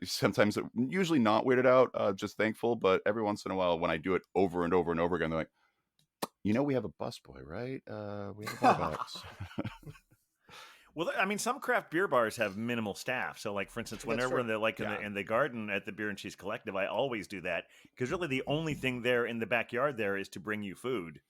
D: Sometimes, usually not weirded out, just thankful. But every once in a while, when I do it over and over and over again, they're like, we have a busboy, right? We have a barbox.
A: Well, I mean, some craft beer bars have minimal staff. So, like for instance, whenever
C: true.
A: they're in the garden at the Beer and Cheese Collective, I always do that because really the only thing there in the backyard there is to bring you food.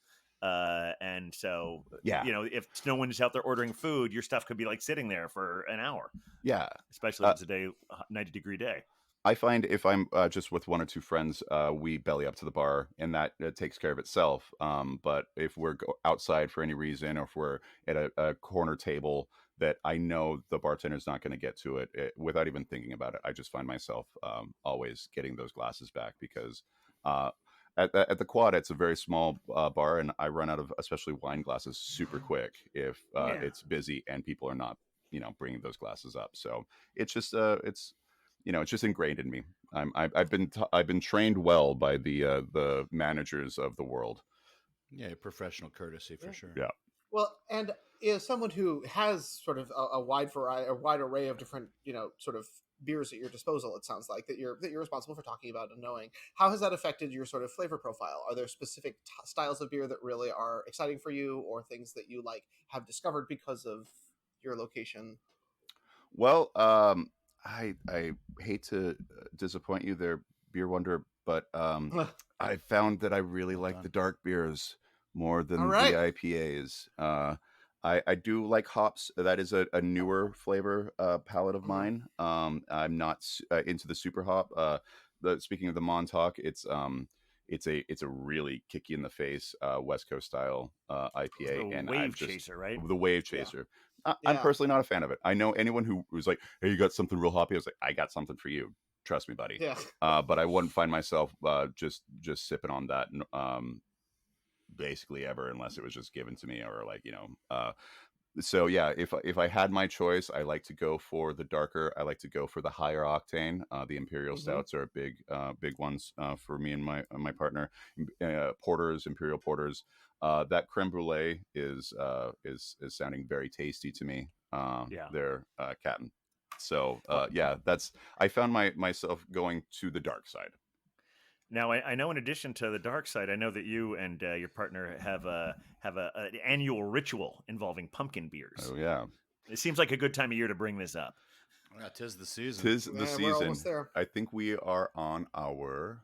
A: And so,
D: Yeah.
A: if no one is out there ordering food, your stuff could be like sitting there for an hour.
D: Yeah.
A: Especially if it's a 90-degree day.
D: I find if I'm just with one or two friends, we belly up to the bar, and that takes care of itself. But if we're outside for any reason, or if we're at a corner table that I know the bartender's not going to get to it, without even thinking about it, I just find myself always getting those glasses back because at the Quad, it's a very small bar, and I run out of especially wine glasses super quick if it's busy and people are not, bringing those glasses up. So it's just it's just ingrained in me. I've been trained well by the managers of the world.
B: Yeah, professional courtesy for sure.
D: Yeah.
C: Well, and as someone who has sort of a wide variety, a wide array of different, sort of beers at your disposal, it sounds like that you're responsible for talking about and knowing. How has that affected your sort of flavor profile? Are there specific styles of beer that really are exciting for you, or things that you have discovered because of your location?
D: Well, I hate to disappoint you there, Beer Wonder, but I found that I really like the dark beers more than the IPAs. I do like hops. That is a newer flavor palette of mine. I'm not into the super hop. Speaking of the Montauk, it's a really kick you in the face West Coast style IPA,
A: The
D: and
A: Wave Chaser, right?
D: The Wave Chaser. I'm personally not a fan of it. I know anyone who was like, "Hey, you got something real hoppy?" I was like, "I got something for you. Trust me, buddy."
C: Yeah.
D: But I wouldn't find myself just sipping on that basically ever, unless it was just given to me, or so yeah, if I had my choice, I like to go for the darker. I like to go for the higher octane. The imperial stouts are big ones for me and my partner. Porters, imperial porters. That creme brulee is sounding very tasty to me. They're Captain. So I found myself going to the dark side.
A: Now, I know in addition to the dark side, I know that you and your partner have an annual ritual involving pumpkin beers.
D: Oh yeah,
A: it seems like a good time of year to bring this up.
B: Yeah, 'tis the season.
D: Tis the season.
C: We're almost there.
D: I think we are on our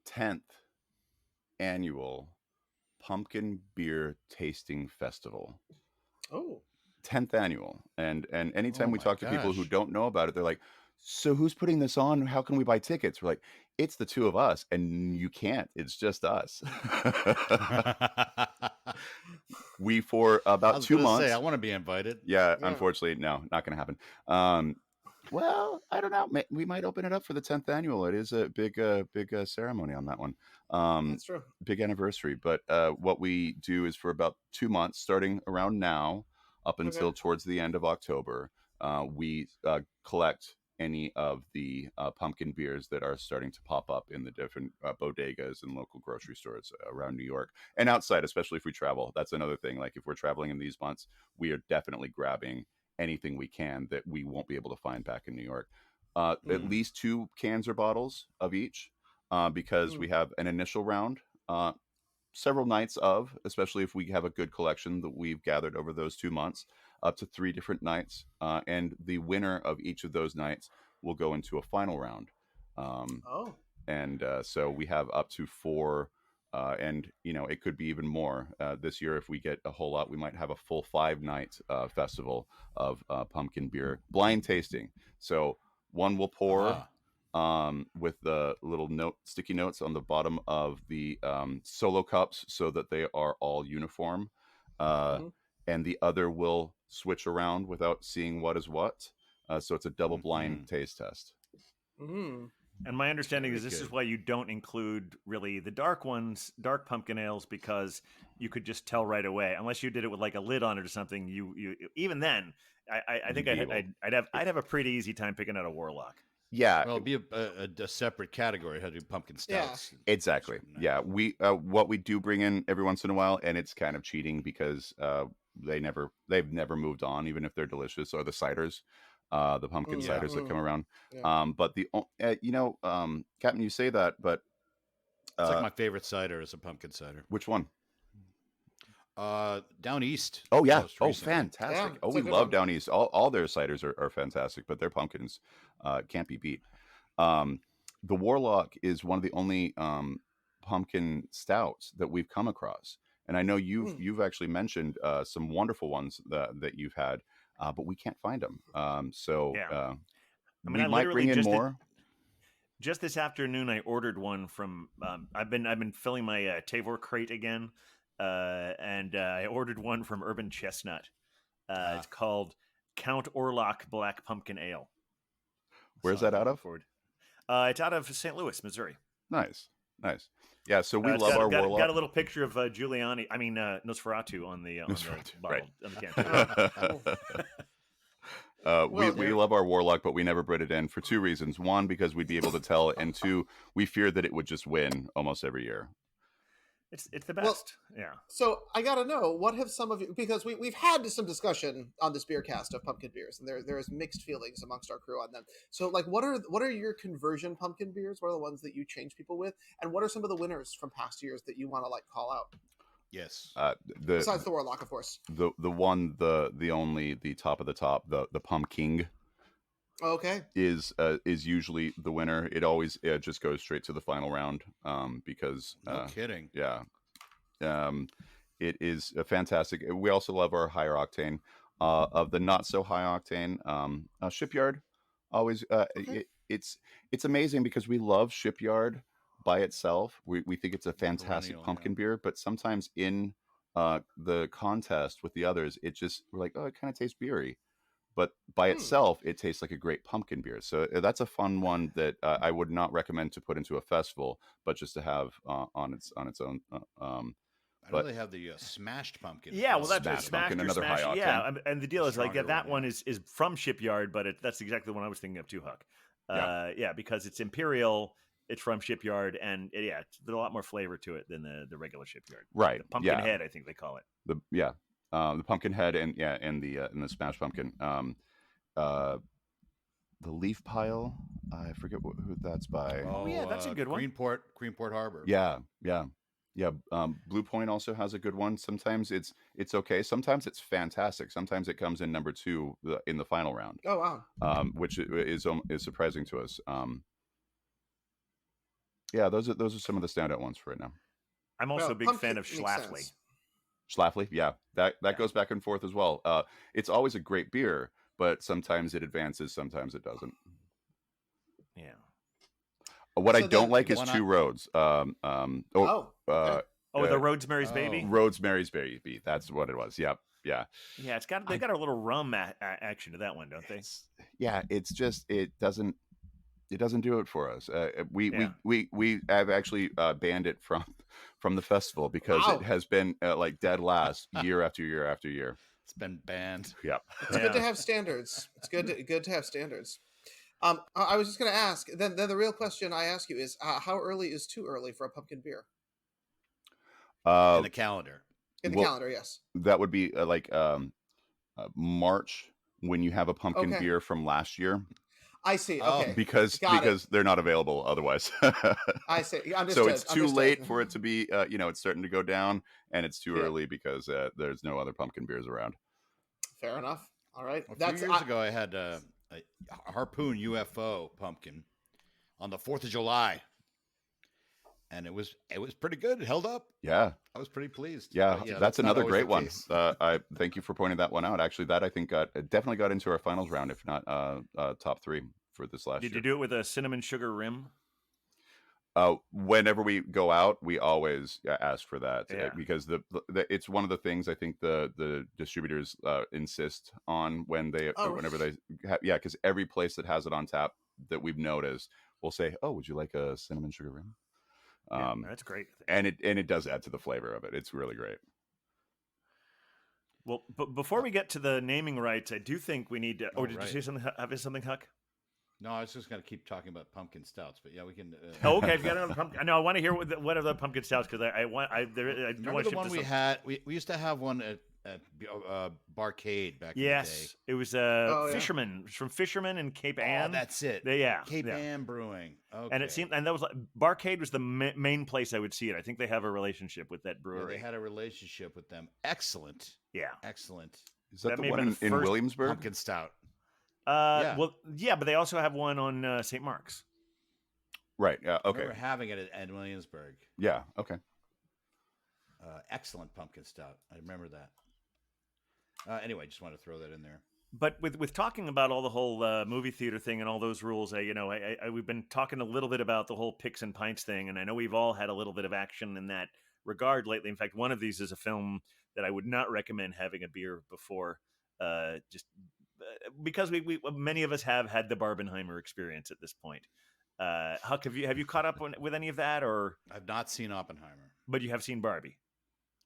D: 10th annual pumpkin beer tasting festival.
C: Oh.
D: 10th annual. And anytime we talk to people who
B: gosh.
D: don't know about it, they're like, "So who's putting this on? How can we buy tickets?" We're like, "It's the two of us, and you can't. It's just us." We for about 2 months.
B: I want to be invited.
D: Yeah, unfortunately, no, not going to happen. Well, I don't know. We might open it up for the 10th annual. It is a big ceremony on that one.
C: That's true.
D: Big anniversary. But what we do is for about 2 months, starting around now, up until towards the end of October, we collect any of the pumpkin beers that are starting to pop up in the different bodegas and local grocery stores around New York and outside, especially if we travel. That's another thing. Like if we're traveling in these months, we are definitely grabbing anything we can that we won't be able to find back in New York. At least 2 cans or bottles of each, because we have an initial round, several nights of, especially if we have a good collection that we've gathered over those 2 months, up to 3 different nights. And the winner of each of those nights will go into a final round. And so we have up to 4, and it could be even more. This year, if we get a whole lot, we might have a full 5-night festival of pumpkin beer blind tasting. So one will pour with the little sticky notes on the bottom of the solo cups so that they are all uniform. And the other will switch around without seeing what is what. So it's a double blind taste test.
A: And my understanding is this is why you don't include really the dark ones, dark pumpkin ales, because you could just tell right away. Unless you did it with like a lid on it or something. You even then, I think I'd have a pretty easy time picking out a Warlock.
D: Yeah,
B: well, it'd be a separate category. How to do pumpkin stouts?
D: Yeah. Exactly. Yeah, we what we do bring in every once in a while, and it's kind of cheating because they've never moved on, even if they're delicious, are the ciders. the pumpkin
B: Yeah.
D: ciders that come around.
C: Yeah.
D: But Captain, you say that, but
B: It's like my favorite cider is a pumpkin cider.
D: which one?
B: Down east.
D: Oh yeah.
B: most
D: Oh,
B: recently.
D: fantastic.
C: Yeah,
D: Oh,
C: it's
D: we
C: a good
D: love
C: one.
D: Down East. All their ciders are fantastic, but their pumpkins can't be beat. Um, the Warlock is one of the only pumpkin stouts that we've come across, and I know you've actually mentioned some wonderful ones that you've had, but we can't find them.
A: Yeah. I mean,
D: We
A: I
D: might
A: literally
D: bring in
A: just
D: more.
A: just this afternoon, I ordered one from. I've been filling my Tavor crate again, and I ordered one from Urban Chestnut. It's called Count Orlock Black Pumpkin Ale.
D: Where's
A: So I'm
D: that out
A: looking
D: of?
A: forward. It's out of St. Louis, Missouri.
D: Nice. Yeah, so we
A: It's
D: love
A: got,
D: our
A: got,
D: Warlock.
A: got a little picture of Giuliani. I mean Nosferatu on the
D: Nosferatu,
A: bottle,
D: right.
A: on the can.
D: We love our Warlock, but we never bred it in for two reasons. One, because we'd be able to tell, and two, we feared that it would just win almost every year.
A: It's the best. Yeah.
C: So I gotta know, what have some of you, because we've had some discussion on this beer cast of pumpkin beers, and there is mixed feelings amongst our crew on them. So like, what are your conversion pumpkin beers? What are the ones that you change people with, and what are some of the winners from past years that you want to like call out?
B: Yes.
C: Besides the Warlock, of course.
D: The one, the only, the top of the top, the pumpkin
C: Okay.
D: is usually the winner. It always just goes straight to the final round because
B: No kidding.
D: yeah, it is a fantastic. We also love our higher octane. Of the not so high octane, Shipyard always.
C: Okay.
D: It's amazing because we love Shipyard by itself. We think it's a fantastic
B: Perennial,
D: pumpkin beer, but sometimes in the contest with the others, we're like, oh, it kind of tastes beery. But by itself, it tastes like a great pumpkin beer. So that's a fun one that I would not recommend to put into a festival, but just to have on its own.
B: I know they have the smashed pumpkin.
A: Yeah, well, that's
D: Smashed
A: smashed
D: pumpkin,
A: or
D: another high
A: smashed.
D: octane.
A: Yeah, and the deal is like
B: Stronger
A: that
B: one,
A: one is from Shipyard, but that's exactly the one I was thinking of too, Huck.
D: Yeah.
A: Because it's Imperial, it's from Shipyard, and there's a lot more flavor to it than the regular Shipyard.
D: Right.
A: The pumpkin head, I think they call it.
D: The pumpkin head and the smashed pumpkin. The leaf pile. I forget who that's by.
A: Oh, yeah, that's a good one.
B: Greenport Harbor.
D: Yeah. Blue Point also has a good one. Sometimes it's okay. Sometimes it's fantastic. Sometimes it comes in number 2 in the final round.
C: Oh wow.
D: Which is surprising to us. Yeah, those are some of the standout ones for right now.
A: I'm also a big fan of
C: pumpkin makes
A: Schlafly.
C: sense.
D: Schlafly, yeah, that goes back and forth as well. It's always a great beer, but sometimes it advances, sometimes it doesn't.
A: Yeah.
D: What
C: So
D: I don't
C: then-
D: like is
B: Why not?
D: Two Roads.
C: Okay.
A: The Rhodesmary's Baby.
D: Rhodesmary's Baby. That's what it was. Yep. Yeah.
A: Yeah, they got a little rum action to that one, don't they?
D: It's just it doesn't do it for us. We have actually banned it from the festival because
C: Wow.
D: it has been like dead last year after year after year.
B: It's been banned.
D: Yeah.
C: It's good to have standards. It's good to have standards. I was just going to ask. Then the real question I ask you is, how early is too early for a pumpkin beer
B: In the calendar.
C: in the
D: Well,
C: calendar? Yes.
D: That would be March when you have a pumpkin
C: Okay.
D: beer from last year
C: I see.
B: Oh.
C: Okay.
D: because
C: Got it.
D: they're not available otherwise.
C: I see. Understood.
D: So it's too
C: Understood.
D: late for it to be it's starting to go down, and it's too
C: Yeah.
D: early because there's no other pumpkin beers around.
C: Fair enough. All right.
B: A few years ago, I had a Harpoon UFO pumpkin on the 4th of July, and it was pretty good. It held up.
D: Yeah.
B: I was pretty pleased.
D: Yeah,
B: But
D: that's
B: not
D: another
B: always
D: great
B: the
D: one.
B: case.
D: I thank you for pointing that one out. Actually, that I think definitely got into our finals round, if not top 3 for this last
A: Did
D: year.
A: you do it with a cinnamon sugar rim?
D: Whenever we go out, we always ask for that because the it's one of the things I think the distributors insist on whenever they because every place that has it on tap that we've noticed will say, oh, would you like a cinnamon sugar rim?
A: That's great.
D: And it does add to the flavor of it. It's really great.
A: Well, but before we get to the naming rights, I do think we need to.
B: Oh,
A: Did
B: right.
A: you say something? Have something, Huck?
B: No, I was just going to keep talking about pumpkin stouts, but yeah, we can.
A: Oh, okay. If you got another pumpkin, I want to hear what are the pumpkin stouts because I do
B: Remember
A: want
B: the
A: to
B: one we had? We used to have one at at Barcade back in the day.
A: Yes, it was
C: yeah.
A: Fisherman. It was from Fisherman and Cape
B: Oh,
A: Ann.
B: that's it. Cape
A: yeah.
B: Ann Brewing. Okay.
A: And it seemed, and that was like Barcade was the main place I would see it. I think they have a relationship with that
B: Yeah,
A: brewery.
B: they had a relationship with them. Excellent.
A: Yeah.
B: Excellent.
D: Is that
A: That
D: the
A: may have
D: one
A: been the
D: in
A: first
D: Williamsburg?
B: Pumpkin stout.
A: Yeah. Well, yeah, but they also have one on St. Mark's.
D: Right. Yeah.
B: I
D: Okay.
B: remember having it at Williamsburg.
D: Yeah. Okay.
B: Excellent pumpkin stout. I remember that. Anyway, just wanted to throw that in there.
A: But with talking about all the whole movie theater thing and all those rules, we've been talking a little bit about the whole picks and pints thing, and I know we've all had a little bit of action in that regard lately. In fact, one of these is a film that I would not recommend having a beer before, just because we many of us have had the Barbenheimer experience at this point. Huck, have you caught up with any of that, or
B: I've not seen Oppenheimer.
A: but you have seen Barbie?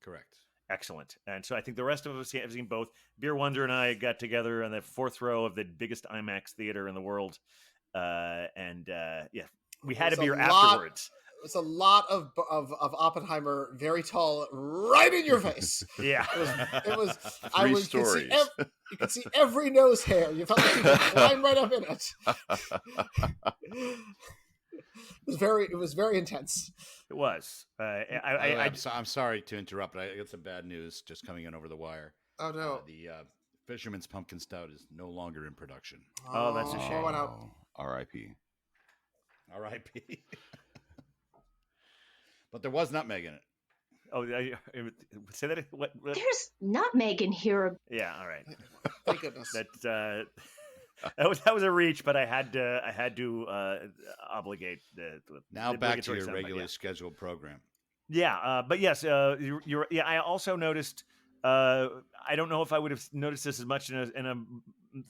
B: Correct.
A: Excellent. And so I think the rest of us have seen both. Beer Wonder and I got together on the fourth row of the biggest IMAX theater in the world. Yeah, we had a beer afterwards.
C: It's a lot of Oppenheimer, very tall, right in your face.
A: Yeah.
C: It was.
D: Three stories.
C: You could see every nose hair. You felt like you could climb right up in it. It was very intense.
A: It was.
B: I'm sorry to interrupt, but I got some bad news just coming in over the wire.
C: Oh no!
B: The Fisherman's Pumpkin Stout is no longer in production.
A: Oh, that's a shame.
D: R.I.P.
B: R.I.P. But there was nutmeg in it.
A: Oh, say that. What?
E: There's nutmeg in here.
A: Yeah. All right.
C: Thank goodness.
A: That was a reach, but I had to obligate.
B: Now
A: the
B: back to your
A: obligatory
B: regularly scheduled program.
A: Yeah, but yes, you're. Yeah, I also noticed. I don't know if I would have noticed this as much in a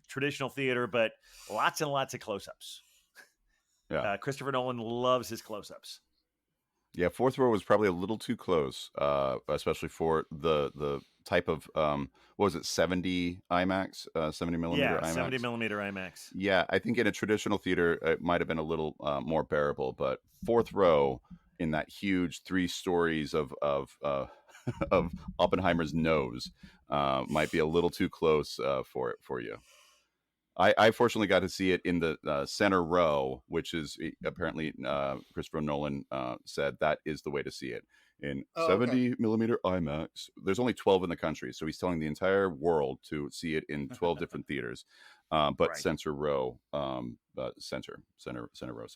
A: traditional theater, but lots and lots of close-ups.
D: Yeah,
A: Christopher Nolan loves his close-ups.
D: Yeah, fourth row was probably a little too close, especially for the type of what was it, 70 IMAX, 70 millimeter IMAX?
A: 70 millimeter IMAX.
D: Yeah, I think in a traditional theater it might have been a little more bearable, but fourth row in that huge 3 stories of of Oppenheimer's nose might be a little too close for you. I fortunately got to see it in the center row, which is apparently Christopher Nolan said that is the way to see it in 70 millimeter IMAX. There's only 12 in the country, so he's telling the entire world to see it in 12 different theaters, but right. Center row, center row.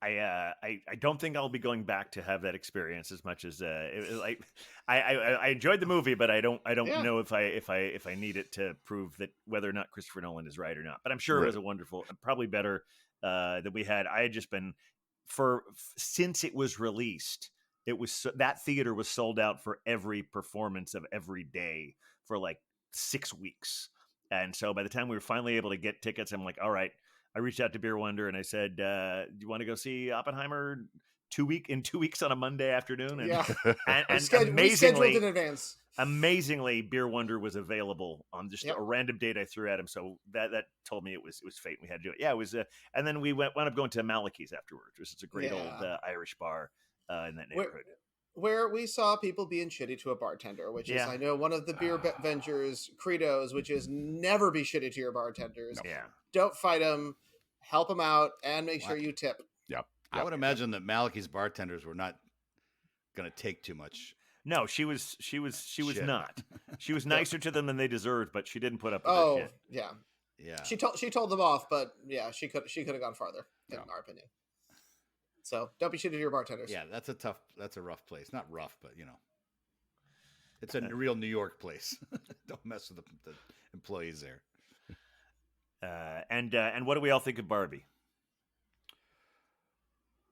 A: I don't think I'll be going back to have that experience as much as I enjoyed the movie, but I don't know if I need it to prove that whether or not Christopher Nolan is right or not. But I'm sure It was a wonderful, probably better that we had. I had just been since it was released, it was that theater was sold out for every performance of every day for like 6 weeks, and so by the time we were finally able to get tickets, I'm like, all right. I reached out to Beer Wonder and I said, do you want to go see Oppenheimer 2 weeks on a Monday afternoon? And, and amazingly,
C: in advance.
A: Amazingly, Beer Wonder was available on just a random date I threw at him. So that told me it was fate. We had to do it. Yeah, it was. And then we wound up going to Malachi's afterwards, which is a great old Irish bar in that neighborhood.
C: Where we saw people being shitty to a bartender, which is, I know, one of the Beer Vengers' credos, which is never be shitty to your bartenders.
A: No. Yeah.
C: Don't fight them. Help them out and make sure you tip.
D: Yep.
B: I would imagine that Malachi's bartenders were not going to take too much.
A: No, she was not. She was nicer to them than they deserved, but she didn't put up with that shit.
C: Yeah. She told them off, but she could have gone farther, in our opinion. So don't be shitty to your bartenders.
B: Yeah, that's a rough place. Not rough, but it's a real New York place. Don't mess with the employees there.
A: And what do we all think of Barbie?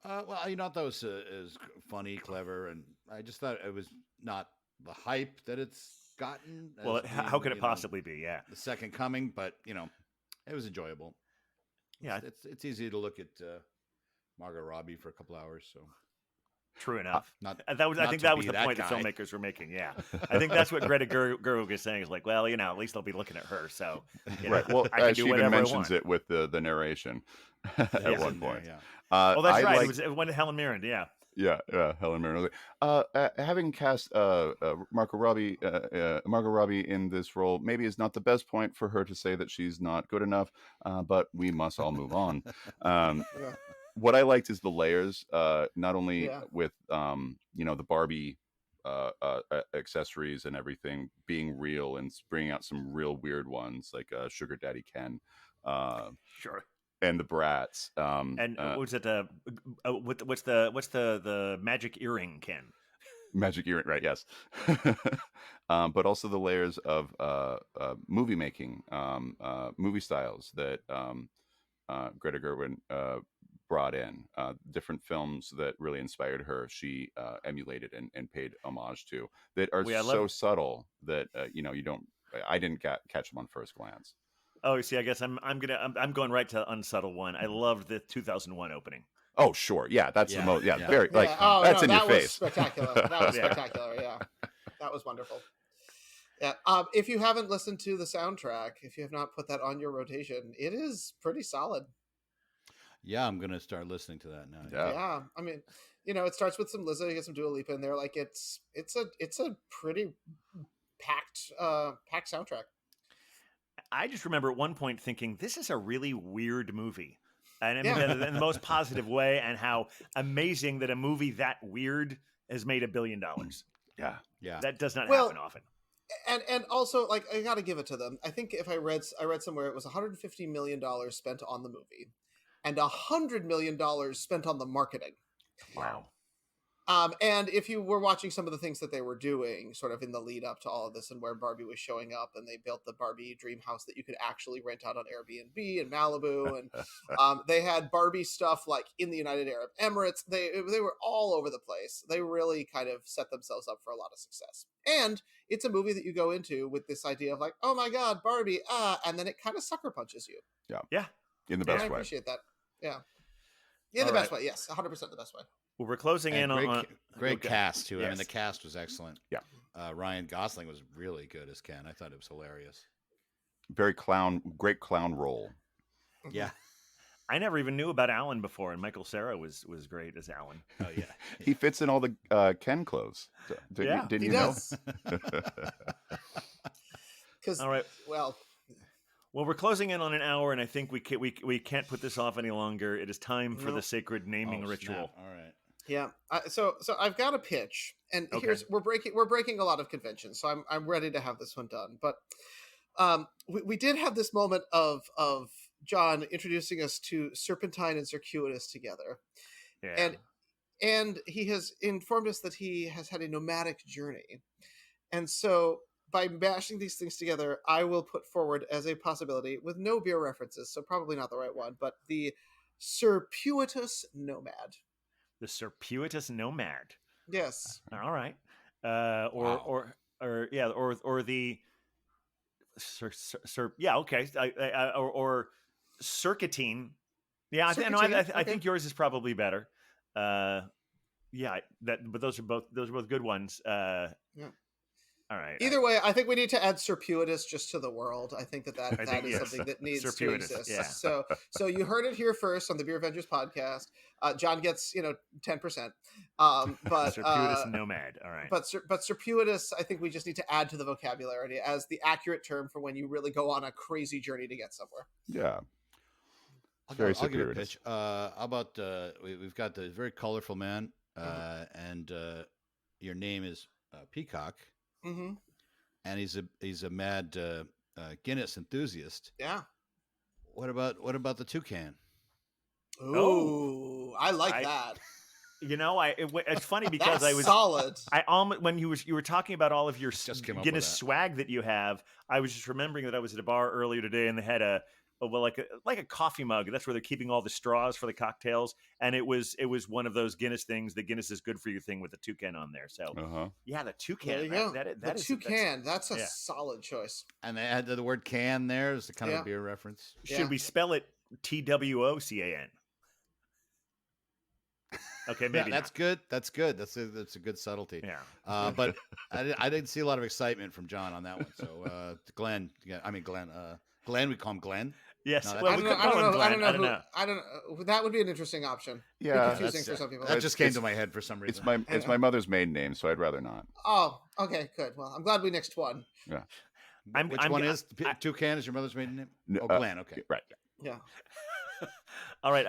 B: Well, I thought it was funny, clever, and I just thought it was not the hype that it's gotten.
A: Well, how could it possibly be? Yeah,
B: the second coming, but it was enjoyable.
A: Yeah,
B: it's easy to look at Margot Robbie for a couple hours. So
A: true enough. I think that was the point the filmmakers were making. Yeah, I think that's what Greta Gerwig is saying. Is like, well, at least they'll be looking at her. So
D: right. Well, she even mentions it with the narration at one point.
A: Oh, that's right. It was one of Helen Mirren. Yeah.
D: Yeah, Helen Mirren. Having cast Margot Robbie in this role maybe is not the best point for her to say that she's not good enough, but we must all move on.
C: Yeah.
D: What I liked is the layers, not only
C: Yeah.
D: with the Barbie accessories and everything being real and bringing out some real weird ones like Sugar Daddy Ken.
A: Sure.
D: And the brats.
A: And what's it? What's the magic earring, Ken?
D: Magic earring, right? Yes. But also the layers of movie making, movie styles that Greta Gerwig brought in. Different films that really inspired her. She emulated and paid homage to that are so subtle that you don't. I didn't catch them on first glance.
A: Oh, see, I guess I'm going right to unsubtle one. I loved the 2001 opening.
D: Oh, sure, yeah, that's the most, very
C: Yeah.
D: like that's in your face.
C: Spectacular. That was spectacular. Yeah, that was wonderful. Yeah. If you haven't listened to the soundtrack, if you have not put that on your rotation, it is pretty solid.
B: Yeah, I'm gonna start listening to that now.
C: Yeah. I mean, it starts with some Lizzo, you get some Dua Lipa in there. Like it's a pretty packed soundtrack.
A: I just remember at one point thinking, this is a really weird movie. And I mean, in the most positive way, and how amazing that a movie that weird has made $1 billion.
D: Yeah.
A: That does not happen often.
C: And also, like, I got to give it to them. I think if I read somewhere it was $150 million spent on the movie, and $100 million spent on the marketing.
A: Wow.
C: And if you were watching some of the things that they were doing sort of in the lead up to all of this and where Barbie was showing up, and they built the Barbie dream house that you could actually rent out on Airbnb in Malibu. And they had Barbie stuff like in the United Arab Emirates. They were all over the place. They really kind of set themselves up for a lot of success. And it's a movie that you go into with this idea of like, oh my God, Barbie, and then it kind of sucker punches you.
D: Yeah. In the best way.
C: I appreciate that. Yeah. In the best way. Yes. 100% the best way.
A: Well, we're closing in on
B: great cast too.
A: Yes.
B: I mean, the cast was excellent.
D: Yeah,
B: Ryan Gosling was really good as Ken. I thought it was hilarious.
D: Great clown role.
B: Yeah,
A: I never even knew about Alan before, and Michael Cera was great as Alan.
B: Oh yeah,
D: he fits in all the Ken clothes. Didn't you know?
C: Because
A: all right,
C: well,
A: we're closing in on an hour, and I think we can't put this off any longer. It is time for the sacred naming ritual.
B: Snap. All right.
C: Yeah. So I've got a pitch, and here's we're breaking a lot of conventions, so I'm ready to have this one done. But we did have this moment of John introducing us to Serpentine and Circuitous together, and he has informed us that he has had a nomadic journey, and so by mashing these things together, I will put forward as a possibility with no beer references, so probably not the right one, but the Circuitous Nomad.
A: The Circuitous Nomad.
C: Yes.
A: All right. Or the okay. Or Circuitine. Yeah, I think yours is probably better. But those are both good ones. Yeah. All right.
C: Either way, I think we need to add Circuitous just to the world. I think that is something that needs to exist.
A: Yeah.
C: So you heard it here first on the Beer Avengers podcast. John gets 10%. But
A: Circuitous Nomad. All right.
C: But Circuitous, I think we just need to add to the vocabulary as the accurate term for when you really go on a crazy journey to get somewhere.
D: Yeah.
B: I'll give it a pitch. How about we've got the very colorful man, and your name is Peacock.
C: Mm-hmm.
B: And he's a mad Guinness enthusiast.
C: Yeah.
B: What about the toucan?
C: Ooh, I like that.
A: It's funny because I was
C: solid.
A: I almost when you were talking about all of your Guinness swag that you have, I was just remembering that I was at a bar earlier today and they had like a coffee mug. That's where they're keeping all the straws for the cocktails, and it was one of those Guinness things. The Guinness is good for you thing with the toucan on there. So the toucan.
C: There you go. The toucan. That's a solid choice.
B: And they add the word "can" there as kind of a beer reference.
A: Should we spell it TWOCAN? Okay, maybe
B: that's good. That's good. That's a good subtlety.
A: Yeah.
B: But I didn't see a lot of excitement from John on that one. So Glenn, Glenn, we call him Glenn.
A: Yes.
B: No,
A: Well,
C: I
A: we
C: don't know.
A: could call him Glenn. I don't know.
C: I don't know. That would be an interesting option. Be
D: Yeah,
C: confusing for some people.
B: That just came to my head for some reason.
D: it's my mother's maiden name, so I'd rather not.
C: Oh, okay, good. Well, I'm glad we nixed one.
D: Yeah.
B: Which one is Toucan? Is your mother's maiden name? Oh, Glenn. Okay,
D: right.
C: Yeah.
A: All right,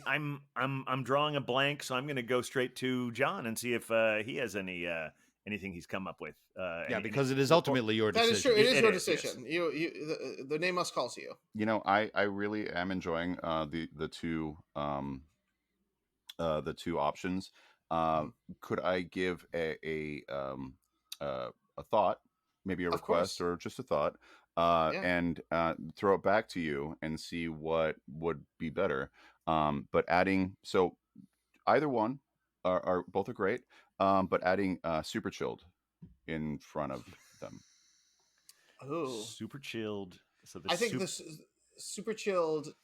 A: I'm drawing a blank, so I'm going to go straight to John and see if he has anything he's come up with.
B: Because it is ultimately your decision.
C: That is true. It is your
A: is,
C: decision.
A: yes.
C: The name must call to you.
D: You know, I really am enjoying the two options. Could I give a thought, maybe a request or just a thought, and throw it back to you and see what would be better? But adding, so either one are both are great, but adding super chilled in front of them.
C: Oh,
A: Super chilled. So
C: I think this super chilled.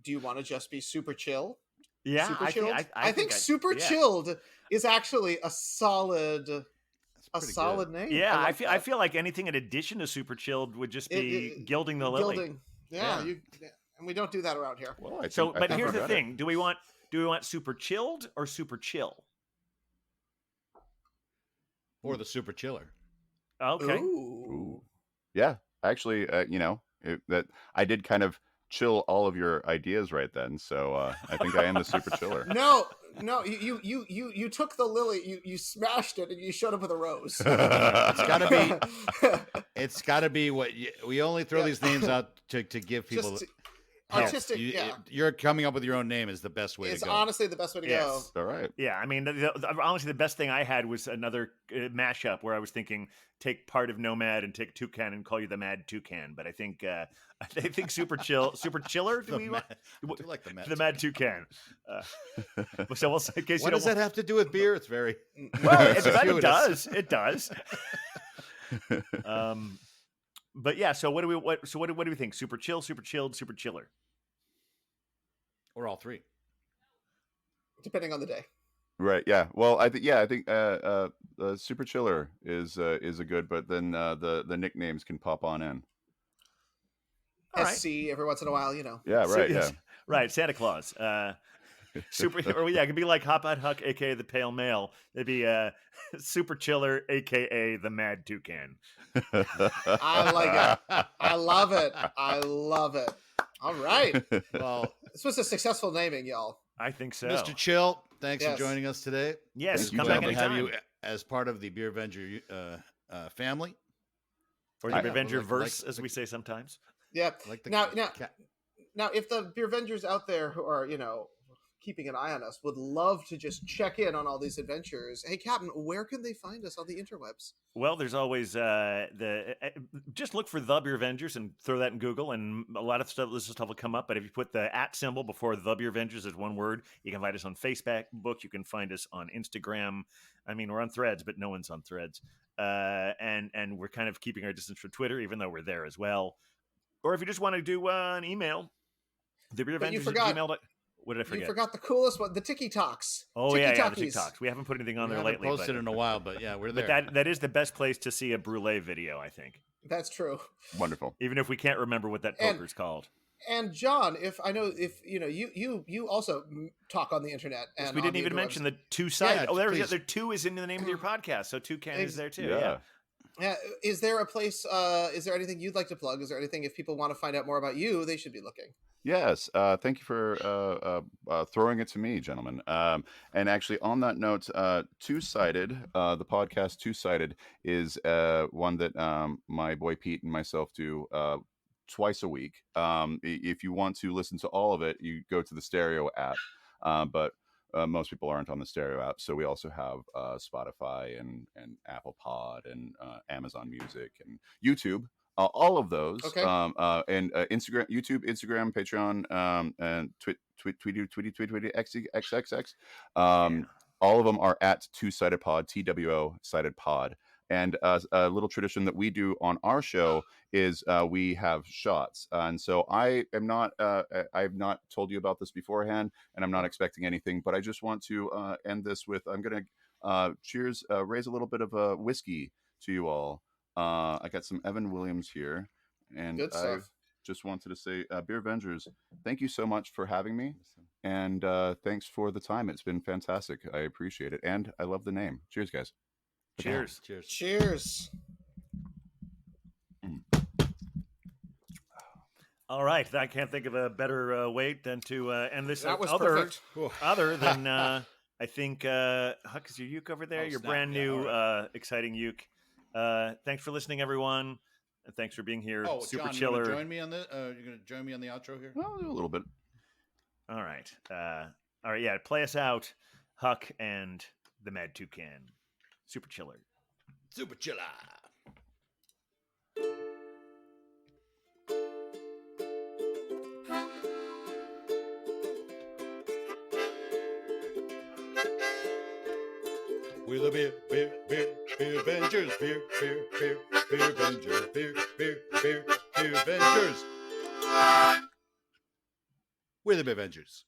C: Do you want to just be super chill?
A: Yeah,
C: super
A: I
C: chilled.
A: think,
C: I think super chilled is actually a solid name.
A: Yeah,
C: I
A: feel like anything in addition to super chilled would just be gilding the lily.
C: Gilding. Yeah, and we don't do that around here.
D: Well,
A: but here's the thing: do we want super chilled or super chill?
B: Or the super chiller.
A: Okay.
C: Ooh.
D: Yeah, actually, that I did kind of chill all of your ideas right then. So I think I am the super chiller.
C: No, you took the lily, you smashed it, and you showed up with a rose.
B: It's gotta be what we only throw these names out to give people
C: artistic.
B: You're coming up with your own name is the best way to go.
C: It's honestly the best way to go.
D: All right.
A: Yeah, I mean, honestly, the best thing I had was another mashup where I was thinking take part of Nomad and take Toucan and call you the Mad Toucan. But I think super chiller. Do
B: I like
A: the Mad Toucan? So we'll say, in case
B: what does that have to do with beer? It's very
A: well. It does. It does. But yeah. So what do we think? Super chill, super chilled, super chiller,
B: or all three,
C: depending on the day.
D: Right. Yeah. Well, I think super chiller is a good, but then the nicknames can pop on in.
C: SC every once in a while,
D: Yeah. Right.
A: Right. Santa Claus. Super, or it could be like Hop Out Huck, aka the Pale Male. It'd be Super Chiller, aka the Mad Toucan.
C: I like it. I love it. I love it. All right.
B: Well,
C: this was a successful naming, y'all.
A: I think so.
B: Mr. Chill, thanks for joining us today.
A: Yes,
B: come back and have you as part of the Beer Avenger family,
A: or the Beer Avenger verse, as we say sometimes.
C: Yeah. Now, if the Beer Avengers out there who are keeping an eye on us would love to just check in on all these adventures, hey Captain, where can they find us on the interwebs?
A: Well, there's always just look for the Beer Avengers and throw that in Google, and a lot of this stuff will come up. But if you put the @ symbol before the Beer Avengers as one word, you can find us on Facebook. You can find us on Instagram. I mean, we're on Threads, but no one's on Threads. And we're kind of keeping our distance from Twitter, even though we're there as well. Or if you just want to do an email, the Beer Avengers at gmail.com. What did I forget?
C: You forgot the coolest one, the Tiki Talks.
A: Oh, the Tiki Talks. We haven't put anything on there lately.
B: Posted in a while, but yeah, we're there.
A: But that is the best place to see a brulee video, I think.
C: That's true.
D: Wonderful.
A: Even if we can't remember what that poker's called.
C: And John, if you also talk on the internet, and
A: yes, we didn't even mention the two-sided.
B: Yeah,
A: there two is in the name of your podcast, so Toucan is there too.
C: Yeah. Is there a place? Is there anything you'd like to plug? Is there anything if people want to find out more about you, they should be looking?
D: Yes. Thank you for throwing it to me, gentlemen. And actually, on that note, Two-Sided, the podcast Two-Sided is one that my boy Pete and myself do twice a week. If you want to listen to all of it, you go to the Stereo app. But most people aren't on the Stereo app, so we also have Spotify and Apple Pod and Amazon Music and YouTube. All of those,
C: okay.
D: And Instagram, YouTube, Instagram, Patreon, and Tweety, XXX. All of them are at Two-Sided Pod, TWO Sided Pod. And a little tradition that we do on our show is we have shots. And so I've not told you about this beforehand, and I'm not expecting anything, but I just want to end this with, I'm going to cheers, raise a little bit of whiskey to you all. I got some Evan Williams here, and
C: Good
D: I
C: stuff.
D: just wanted to say, Beer Avengers, thank you so much for having me, and thanks for the time. It's been fantastic. I appreciate it, and I love the name. Cheers, guys.
A: Cheers.
B: Cheers.
C: Cheers.
A: All right, I can't think of a better way than to end this.
C: That was
A: other
C: perfect.
A: other than I think Huck, is your uke over there?
B: Oh,
A: Your
B: snap.
A: brand
B: Yeah,
A: new
B: all right.
A: exciting uke. Thanks for listening, everyone. And thanks for being here.
B: Oh,
A: Super
B: John,
A: Chiller.
B: you gonna join me on the? You're gonna join me on the outro here?
D: Well, a little bit.
A: All right. Yeah, play us out, Huck and the Mad Toucan. Super Chiller.
B: Super Chiller. We're the beer Avengers, beer Avengers, beer Avengers. We're the Avengers.